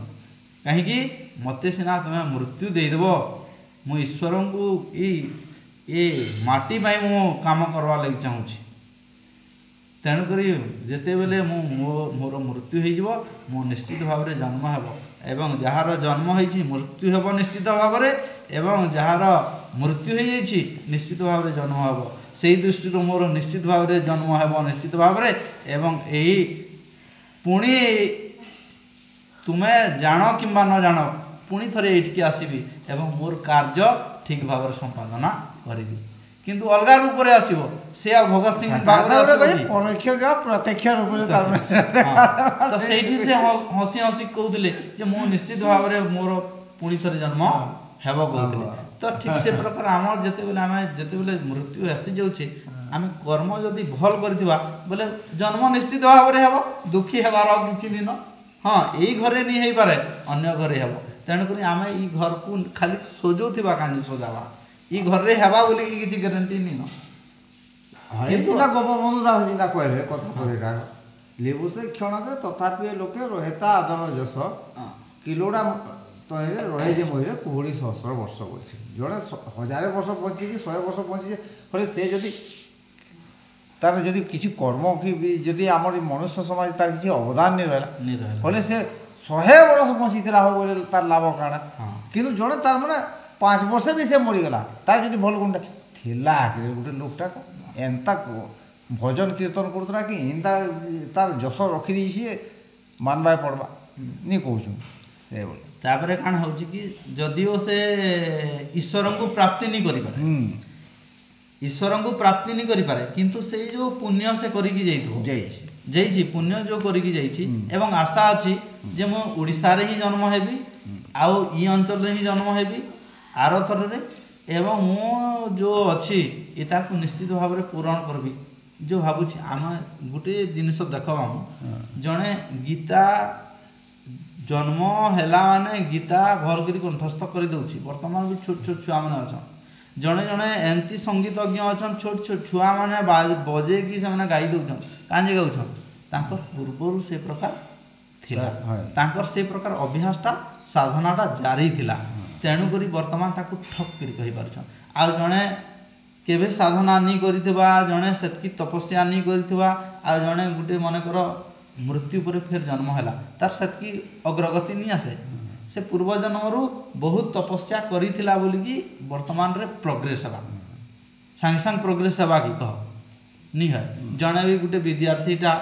କାହିଁକି ମୋତେ ସିନା ତୁମେ ମୃତ୍ୟୁ ଦେଇଦେବ, ମୁଁ ଈଶ୍ୱରଙ୍କୁ ଏ ମାଟି ପାଇଁ ମୁଁ କାମ କରିବା ଲାଗି ଚାହୁଁଛି। ତେଣୁକରି ଯେତେବେଳେ ମୋର ମୃତ୍ୟୁ ହୋଇଯିବ, ମୁଁ ନିଶ୍ଚିତ ଭାବରେ ଜନ୍ମ ହେବ, ଏବଂ ଯାହାର ଜନ୍ମ ହୋଇଛି ମୃତ୍ୟୁ ହେବ ନିଶ୍ଚିତ ଭାବରେ, ଏବଂ ଯାହାର ମୃତ୍ୟୁ ହୋଇଯାଇଛି ନିଶ୍ଚିତ ଭାବରେ ଜନ୍ମ ହେବ। ସେହି ଦୃଷ୍ଟିରୁ ମୋର ନିଶ୍ଚିତ ଭାବରେ ଜନ୍ମ ହେବ ନିଶ୍ଚିତ ଭାବରେ, ଏବଂ ଏହି ପୁଣି ତୁମେ ଜାଣ କିମ୍ବା ନ ଜାଣ ପୁଣି ଥରେ ଏଇଠିକି ଆସିବି ଏବଂ ମୋର କାର୍ଯ୍ୟ ଠିକ୍ ଭାବରେ ସମ୍ପାଦନା କରିବି। କିନ୍ତୁ ଅଲଗା ରୂପରେ ଆସିବ, ସେ ଆଉ ଭଗତ ସିଂ ପ୍ରତ୍ୟକ୍ଷ ରୂପରେ ତ ସେଇଠି ସେ ହସି ହସି କହୁଥିଲେ ଯେ ମୁଁ ନିଶ୍ଚିତ ଭାବରେ ମୋର ପୁଣି ଥରେ ଜନ୍ମ ହେବ କହୁଥିଲେ। ତ ଠିକ୍ ସେ ପ୍ରକାର ଆମର ଯେତେବେଳେ ମୃତ୍ୟୁ ଆସିଯାଉଛି, ଆମେ କର୍ମ ଯଦି ଭଲ କରିଥିବା ବୋଲେ ଜନ୍ମ ନିଶ୍ଚିତ ଭାବରେ ହେବ, ଦୁଃଖୀ ହେବାର କିଛି ଦିନ ହଁ ଏଇ ଘରେ ନି ହେଇପାରେ ଅନ୍ୟ ଘରେ ହେବ। ତେଣୁକରି ଆମେ ଇ ଘରକୁ ଖାଲି ସଜଉଥିବା କାହିଁକି ସଜାବା, ଇ ଘରେ ହେବା ବୋଲିକି କିଛି ଗ୍ୟାରେଣ୍ଟି ନି ନ। କିନ୍ତୁ ଗୋପବନ୍ଧୁ ଦାସ ଯେନ୍ତା କହିଲେ କଥା କହିଟା ଲେବୁ ସେ କ୍ଷଣକେ ତଥାପି ଲୋକେ ରହେତା ଆଦର ଯଶ, କିଲୋଡ଼ା ତହିଁରେ ରହେ ଯେ ମହିରେ କୁହୁଡ଼ି ସହସ୍ର ବର୍ଷ ବଞ୍ଚି। ଜଣେ 1000 ବର୍ଷ ବଞ୍ଚିକି 100 ବର୍ଷ ବଞ୍ଚିଛେ, ଫলে ସେ ଯଦି ତାର ଯଦି କିଛି କର୍ମ କି ଯଦି ଆମର ମନୁଷ୍ୟ ସମାଜ ତାର କିଛି ଅବଦାନ ନେଇ ରହିଲା, ফলে ସେ 100 ବର୍ଷ ବଞ୍ଚିଥିଲା ହବ ବୋଲେ ତାର ଲାଭ କାଣା। କିନ୍ତୁ ଜଣେ ତାର ମାନେ 5 ବର୍ଷ ବି ସେ ମରିଗଲା, ତାର ଯଦି ଭଲ ଗୁଣଟା ଥିଲା ଗୋଟେ ଲୋକଟା ଏନ୍ତା ଭଜନ କୀର୍ତ୍ତନ କରୁଥିଲା କି ଏନ୍ତା ତାର ଯଶ ରଖିଦେଇଛି ମାନବାକେ ପଡ଼ବା ନି କହୁଛୁ ସେ ବୋଲେ। ତାପରେ କାଣା ହେଉଛି କି ଯଦିଓ ସେ ଈଶ୍ୱରଙ୍କୁ ପ୍ରାପ୍ତି ନି କରିପାରେ, ଈଶ୍ୱରଙ୍କୁ ପ୍ରାପ୍ତି ନି କରିପାରେ, କିନ୍ତୁ ସେଇ ଯେଉଁ ପୁଣ୍ୟ ସେ କରିକି ଯାଇଛି ପୁଣ୍ୟ ଯେଉଁ କରିକି ଯାଇଛି, ଏବଂ ଆଶା ଅଛି ଯେ ମୁଁ ଓଡ଼ିଶାରେ ହିଁ ଜନ୍ମ ହେବି, ଆଉ ଇ ଅଞ୍ଚଳରେ ହିଁ ଜନ୍ମ ହେବି ଆର ଥରରେ, ଏବଂ ମୁଁ ଯେଉଁ ଅଛି ଏ ତାକୁ ନିଶ୍ଚିତ ଭାବରେ ପୂରଣ କରିବି। ଯେଉଁ ଭାବୁଛି ଆମେ ଗୋଟିଏ ଜିନିଷ ଦେଖ, ଜଣେ ଗୀତା ଜନ୍ମ ହେଲା ମାନେ ଗୀତା ଭଲ କରି କଣ୍ଠସ୍ଥ କରିଦେଉଛି। ବର୍ତ୍ତମାନ ବି ଛୋଟ ଛୋଟ ଛୁଆମାନେ ଅଛନ୍, ଜଣେ ଜଣେ ଏମିତି ସଙ୍ଗୀତଜ୍ଞ ଅଛନ୍, ଛୋଟ ଛୋଟ ଛୁଆମାନେ ବଜେଇକି ସେମାନେ ଗାଇ ଦେଉଛନ୍। କାହିଁକି ଗାଉଛନ୍? ତାଙ୍କର ପୂର୍ବରୁ ସେ ପ୍ରକାର ଥିଲା, ତାଙ୍କର ସେ ପ୍ରକାର ଅଭ୍ୟାସଟା ସାଧନାଟା ଜାରି ଥିଲା, ତେଣୁକରି ବର୍ତ୍ତମାନ ତାକୁ ଠକ୍ କରି କହିପାରୁଛନ୍। ଆଉ ଜଣେ କେବେ ସାଧନା ନି କରିଥିବା, ଜଣେ ସେତିକି ତପସ୍ୟା ନି କରିଥିବା, ଆଉ ଜଣେ ଗୋଟେ ମନେକର मृत्यु पर फिर जन्म है तार सेतकी अग्रगति नहीं आसे से पूर्व जन्मरू बहुत तपस्या करिथिला बोलिकी वर्तमान रे प्रोग्रेस हवा सांगे सांग प्रोग्रेस हवा कि कह नहीं है जड़े भी गोटे विद्यार्थीटा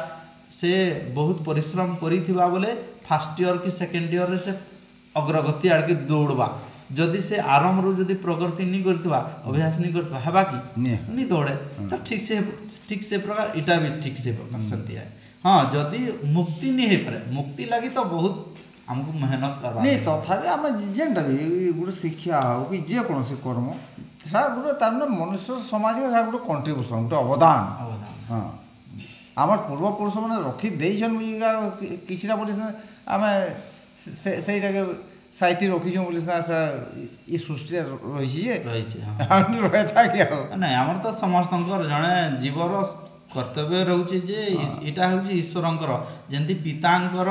से बहुत परिश्रम करिथिबा बोले फर्स्ट ईयर कि सेकेंड ईयर से अग्रगति आड़के दौड़वा जदि से आरंभ रू जदि प्रगति नहीं करथिबा अभ्यास नहीं करथिबा हेबा कि नहीं दौड़े तो ठीक से प्रकार इटा भी ठीक से प्रकार सत्य है हाँ जदि मुक्ति नहीं है पारे मुक्ति लगी तो बहुत हमको मेहनत करवा नहीं तथापि आम जेनटा भी गोटे शिक्षा हो कि जेकोसी कर्म से गोटे तार मनुष्य समाज के गोटे कंट्रीब्यूशन गोटे अवदान हाँ आम पूर्वपुरुष मैंने रखीदेन किसी बोली आम से साइती रखीचु बोली ये सृष्टि रही रही था कि नहीं आमर तो समस्त जड़े जीवर कर्तव्य रोचे जे इटा हूँ ईश्वरंकर जमी पितांकर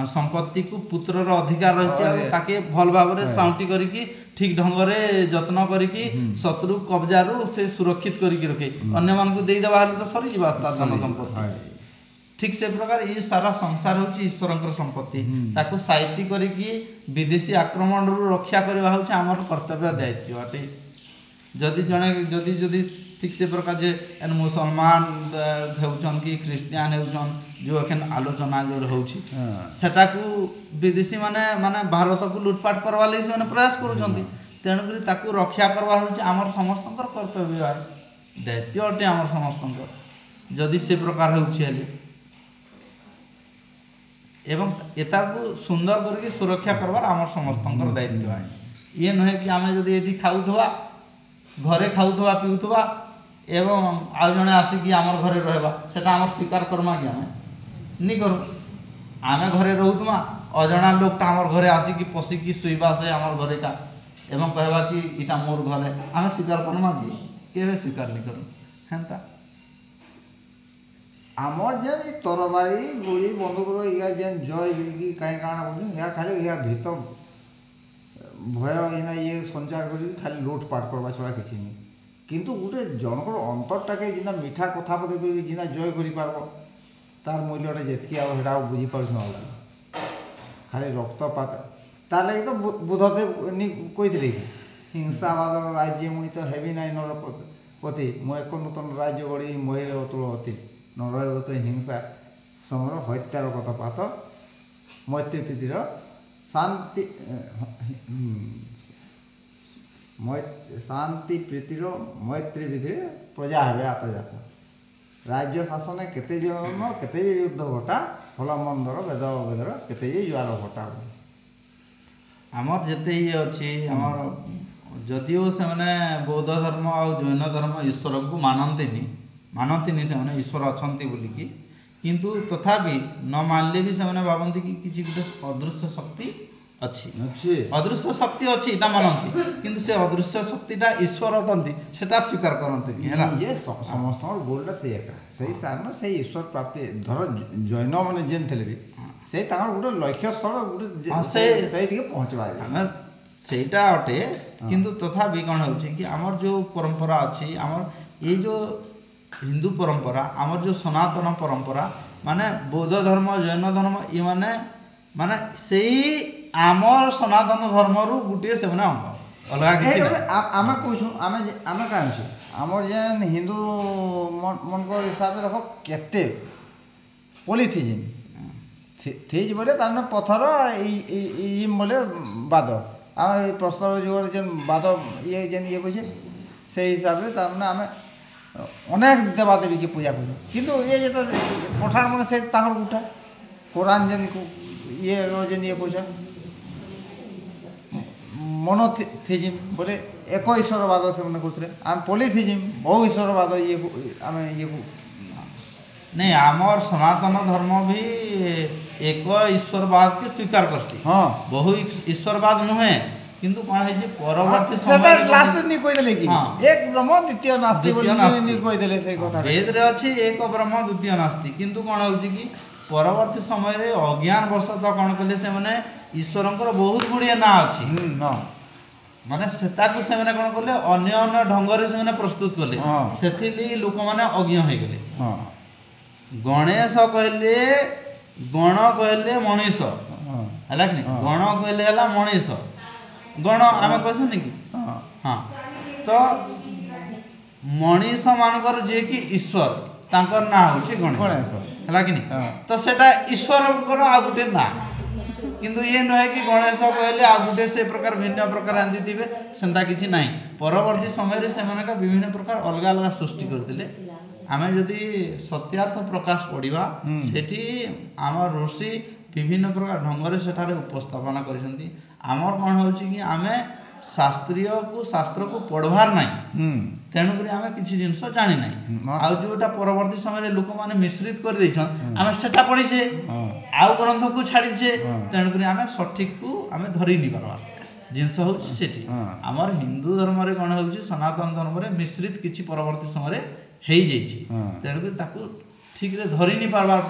संपत्ति को पुत्रर अधिकार रही ताके भल भाव साउंटी करिकी ठीक ढंग से जत्न करिकी शत्रु कब्जारू से सुरक्षित करिकी रखे अन्य मानकु देई देबा हले तो सरी जीवा धन संपत्ति ठीक से प्रकार ये सारा संसार हूँ ईश्वरंकर संपत्ति ताकू साइती करिकी विदेशी आक्रमण रु रक्षा करवा हूँ आमर कर्तव्य दायित्व अटे जदि जड़े जदि ठीक से प्रकार जे मुसलमान होउछन कि क्रिश्चियन होउछन जो एखन आलोचना जो होउछि सेटा को विदेशी माने भारत को लूटपाट करवा ले से प्रयास करूछंती तेणुकरी ताकू रक्षा करवा होउछि आमर समस्तंकर कर्तव्य है दायित्व अटे आमर समस्तंकर जदि से प्रकार होउछि हेले एवं एता को सुंदर करके सुरक्षा करवार आमर समस्तंकर दायित्व है ये नहे कि आमे जदि एठी खाउथवा घरे खाउथवा पिउथवा एवं आउ जने आसिकी आमर घरे रहबा सेटा आमर स्वीकार करमा कि आमे नहीं करू आमे घरे रहउतमा अजणा लोकटा आमर घरे आसिकी पसिकी सुइबा से आमर घरे का एवं कहबा कि इटा मोर घरे आमे स्वीकार करमा कि केबे स्वीकार नहीं करू हेंता आमर जेन तरबारी गोली बंदूक या जेन जय की कहीं काना बोल या खाली या भीतर भय इना ये संचार कर खाली लूटपाट करवा छड़ा किसी नहीं किंतु गोटे जनकर अंतरटाके जिना मीठा कथा पदे जिना जय कर तार मूल्यटा जेतकी आटा बुझी पार्छ खाली रक्तपात तार लगे तो बुद्धदेव कही हिंसावाद राज्य मुई तो हेबी नाई नरपति मु एक नूतन राज्य गढ़ी मोहर अतुल अति नरत हिंसा समर हत्यार कथपात मैत्री प्रीतिर शांति शांति प्रीतिर मैत्री प्रीतिर प्रजा हे आतजात राज्य शासन केते जन केते युद्ध घटा भल मंदर भेद भेदर केते जुआर घटा आमर जेते ही अच्छी आमर जदिओ से मैंने बौद्ध धर्म और जैन धर्म ईश्वर को मानती से मैंने ईश्वर अच्छा बोलिकी किंतु तथापि न मानले भी से भावती कि किसी गोटे अदृश्य शक्ति अच्छी अदृश्य शक्ति अच्छी इटा मानती किंतु से अदृश्य शक्तिटा ईश्वर अटंती सेटा स्वीकार करते ये समस्त गोलटा से एका सही स्थान से ईश्वर प्राप्ति धर जैन मैंने जेन थे भी से गोटे लक्ष्य स्थल गोटे से पहुँचवा सेटा अटे किंतु तथापि कौन हो कि आमर जो परंपरा अच्छी आमर ये जो हिंदू परंपरा आमर जो सनातन परंपरा माने बौद्ध धर्म जैन धर्म ये माने से आमर सनातन धर्म रु गुटे से अंग अलग आम कहूँ आम क्या आमर जेन हिंदू मन हिसाब से देख केते पॉलिथिजिम थी बोले तार पथर बोले बाद आम प्रस्तर जुग जेन बाद ये जेन ये कहे से हिसाब से तार आम अनेक देवादेवी की पूजा कर किंतु ये जो पठान मन से उठा कुरान जेन ये जेन ये कह मोनोथिजिम बोले एक ईश्वरवाद से मैंने कहते आम पॉलिथिजिम बहु ईश्वरवाद ये आम ये नहीं आमर सनातन धर्म भी एक ईश्वरवाद के स्वीकार करती हाँ बहु ईश्वरवाद नुहे किंतु कौन है परवर्ती समय लास्ट नहीं कहि देले कि एक ब्रह्म द्वितीय नास्ति बोली नहीं कहि देले से कथा वेद रे अछि एक ब्रह्म द्वितीय नास्ति किंतु कौन होछि कि परवर्ती समय रे अज्ञान वशतः कौन कले से माने ईश्वरंकर बहुत गुड़िया ना अछि माने सेता को से माने कौन कले अन्य अन्य ढंग रे से माने प्रस्तुत कले सेथिली लोक माने अज्ञ होई गेले गणेश कहले गण कहले मनीष है कि गण कहले है मनीष गण आम कहते कि हाँ तो मनीष मानकर जे कि ईश्वर तांकर ना होछि गणेश है कि तो सेटा ईश्वर आ गुटे ना किंतु ये नुहे कि गणेश कहले आ गुटे से प्रकार भिन्न प्रकार आंदी दिबे सेंता किछि नाही परवर्ती समय रे सेमानका विभिन्न प्रकार अलग अलग सृष्टि करथिले आमे जदि सत्यार्थ प्रकाश पढ़िबा सेठी आम ऋषि विभिन्न प्रकार ढंगरे सेठारे उपस्थापना करिसंती आमर कोन होछि कि आमे शास्त्रीय को शास्त्र को पढ़वार नहीं तेणुक आम किसी जिनस जानी ना आ जोटा परवर्ती समय लोक मैंने मिश्रित कर देछन आम सेटा पढ़ीचे आउ ग्रंथ को छाड़ीचे तेणुक आम सठिक को आम धरी नहीं पार्बार जिनस होठी आमर हिंदू धर्म रे कौन हो सनातन धर्म रे मिश्रित किसी परवर्ती समय हो तेणुक ठीक रे धरी नहीं पार्बार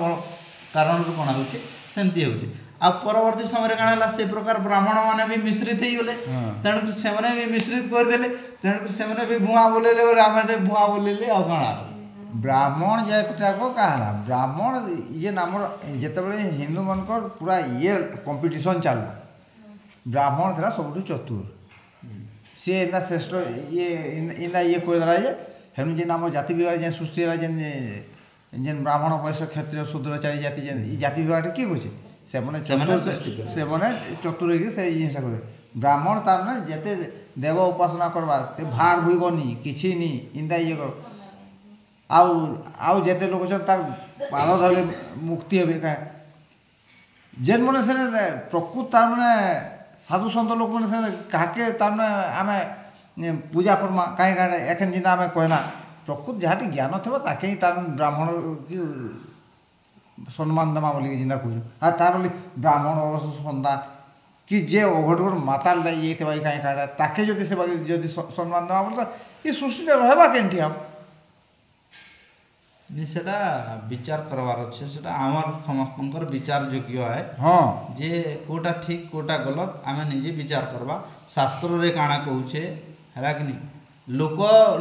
कारण कौन होमती हो आ परवर्ती समय कौन से प्रकार ब्राह्मण मैंने भी मिश्रित हो गले तेणुक से भी मिश्रित करदे तेणुक से भी भुआ बोलेले आम भुआ बोलेले आ कौन ब्राह्मण जातिटा को कहा ब्राह्मण ये नाम जिते हिंदू मनकर पूरा ये कंपटीशन चलला ब्राह्मण था सब चतुर सी इना श्रेष्ठ ये इना ये करदेला जे हेम जेन आम जाति विभाग जेन सृष्टि है जेन जेन ब्राह्मण वैश्य क्षत्रिय शूद्रचारी जाति जेन जाति विभाग किए कहे से चतुर से जिनसा करे ब्राह्मण तार ना जेते देव उपासना करवा से भार भुईबनी किसी नी इंदा ये कर आउ जेते लोग तार पाद धरले मुक्ति हे क्या जेन मन से प्रकृत तार मैंने साधु सन्त लोक मैंने से काके तार आम पूजा करमा कहीं एखन जिना आम कहना प्रकृत जहाँ ज्ञान थो ताके तार ब्राह्मण की सम्मान देमा बोलिक जिंदा कहूँ आ तार ब्राह्मण सन्तान कि जे अघट माताल ये कहीं कहीं ताके जदि से जदि सम्मान देमा बोलता ये सृष्टि रहा केनटी हम सेटा विचार करवार अच्छे सेटा आमर समस्त विचार योग्य है हाँ जे कोटा ठीक कोटा गलत आमे निजे विचार करवा शास्त्र रे काना कहूचे है कि नहीं लोक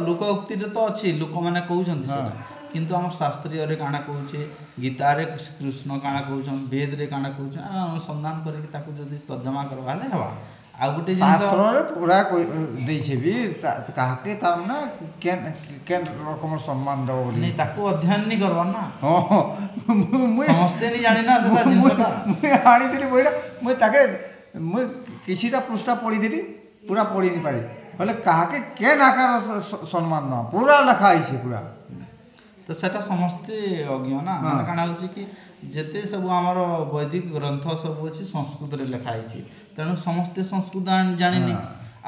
लोक उक्ति तो अच्छी लोक मैंने कहते सेटा किंतु आम शास्त्रीय रे काना कहूचे गीता रे कृष्ण काना कहउछन वेद रे काना कहउछन अनुसंधान करके ताको जदी तर्जमा करवा ले हवा आ गुटे शास्त्र रे पूरा देइ छे भी काके तार ना केन केन रकम सम्मान दबो बोली नहीं ताको अध्ययन नहीं करवा ना हां मुई समझते नहीं जानि ना सेटा जिंसटा मुई आनी दिली बोइडा मुई ताके मुई किछिटा पृष्ठा पढी दिली पूरा पढी नहीं पारी बोले काके केन आकार सम्मान ना पूरा लिखा है छे पूरा तो सेटा समस्ते अज्ञ ना माने काना होची कि जेते सब आमर वैदिक ग्रंथ सब अछि संस्कृत रे लिखा है तेणु समस्ते संस्कृत जानि नहीं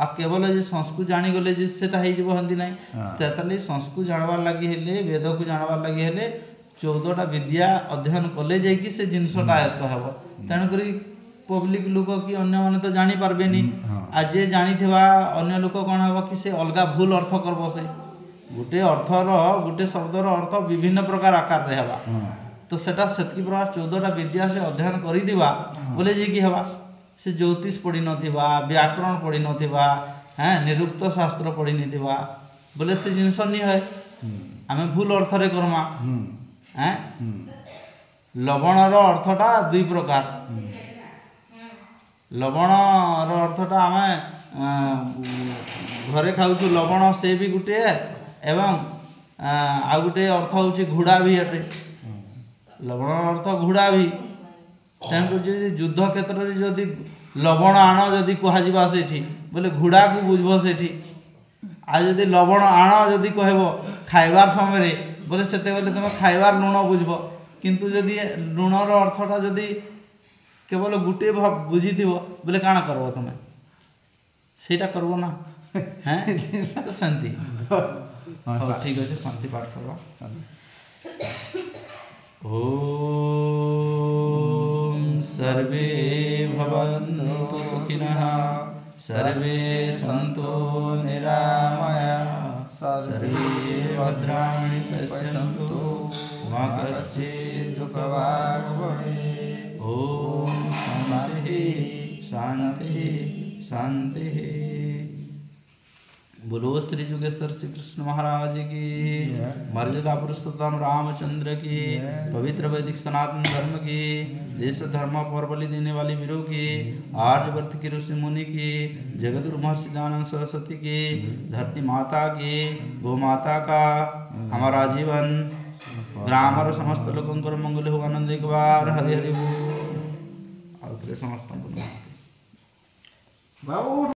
आप केवल जे संस्कृत जानी गले जे सेटा हे जबो हंदी नहीं तेतले संस्कृत जानवार लागि हेले वेद को जानवार लागि हेले 14टा विद्या अध्ययन कले जे कि से जिनसटा आयत्त हेबो तेणु करी पब्लिक लोक कि अन्य माने तो जानि पारबे नी आ जे जानि थिबा अन्य लोक कोन हेबो कि से अलगा भूल अर्थ करबो से गोटे अर्थर गोटे शब्दर अर्थ विभिन्न प्रकार आकार रे हेबा तो सेटा सेतकी प्रकार 14टा विद्या से अध्ययन करि दिबा बोले जे कि हेबा से ज्योतिष पढ़ी नथिबा व्याकरण पढ़ी नथिबा हैं निरुक्त शास्त्र पढ़ी नथिबा बोले से जिनस नि है आमे भूल अर्थ रे करमा हैं लवणर अर्थटा दुई प्रकार लवणर अर्थटा आमे घरे खाउछु लवण से भी गुटे एवं आ गुटे अर्थ होछि घोड़ा भी हटे लवण अर्थ घोड़ा भी तेणु युद्ध क्षेत्र में जदि लवण आण जदि कह सेठी बोले घोड़ा को बुझब सेठी आ जदि लवण आण जदि कहब खाइबार समय बोले सेते बोले तुम खाइबार लुण बुझब किंतु जदि लुणर अर्थटा जदि केवल गुटे बुझी बोले काना करब तुम सेटा करब ना हैं तो शांति ठीक अच्छे शांति पाठ करवा ओम सर्वे भवन्तु सुखिनः सर्वे सन्तु निरामयाः सर्वे भद्राणि पश्यन्तु मा कश्चित् दुःखभाग् भवेत् ओम शान्तिः शान्तिः शान्तिः। बोलो श्री युगेश्वर श्री कृष्ण महाराज की, मर्यादा पुरुषोत्तम रामचंद्र की, पवित्र वैदिक सनातन धर्म की, देश धर्म पर बलि देने वाली वीरों की, आर्यवर्त की ऋषि मुनि की, जगदगुरु महर्षि दयानंद सरस्वती की, धरती माता की, गौ माता का हमारा जीवन ग्राम और समस्त लोगों को मंगल हो आनंद एक बार हरि हरि बोल। समस्त बाबू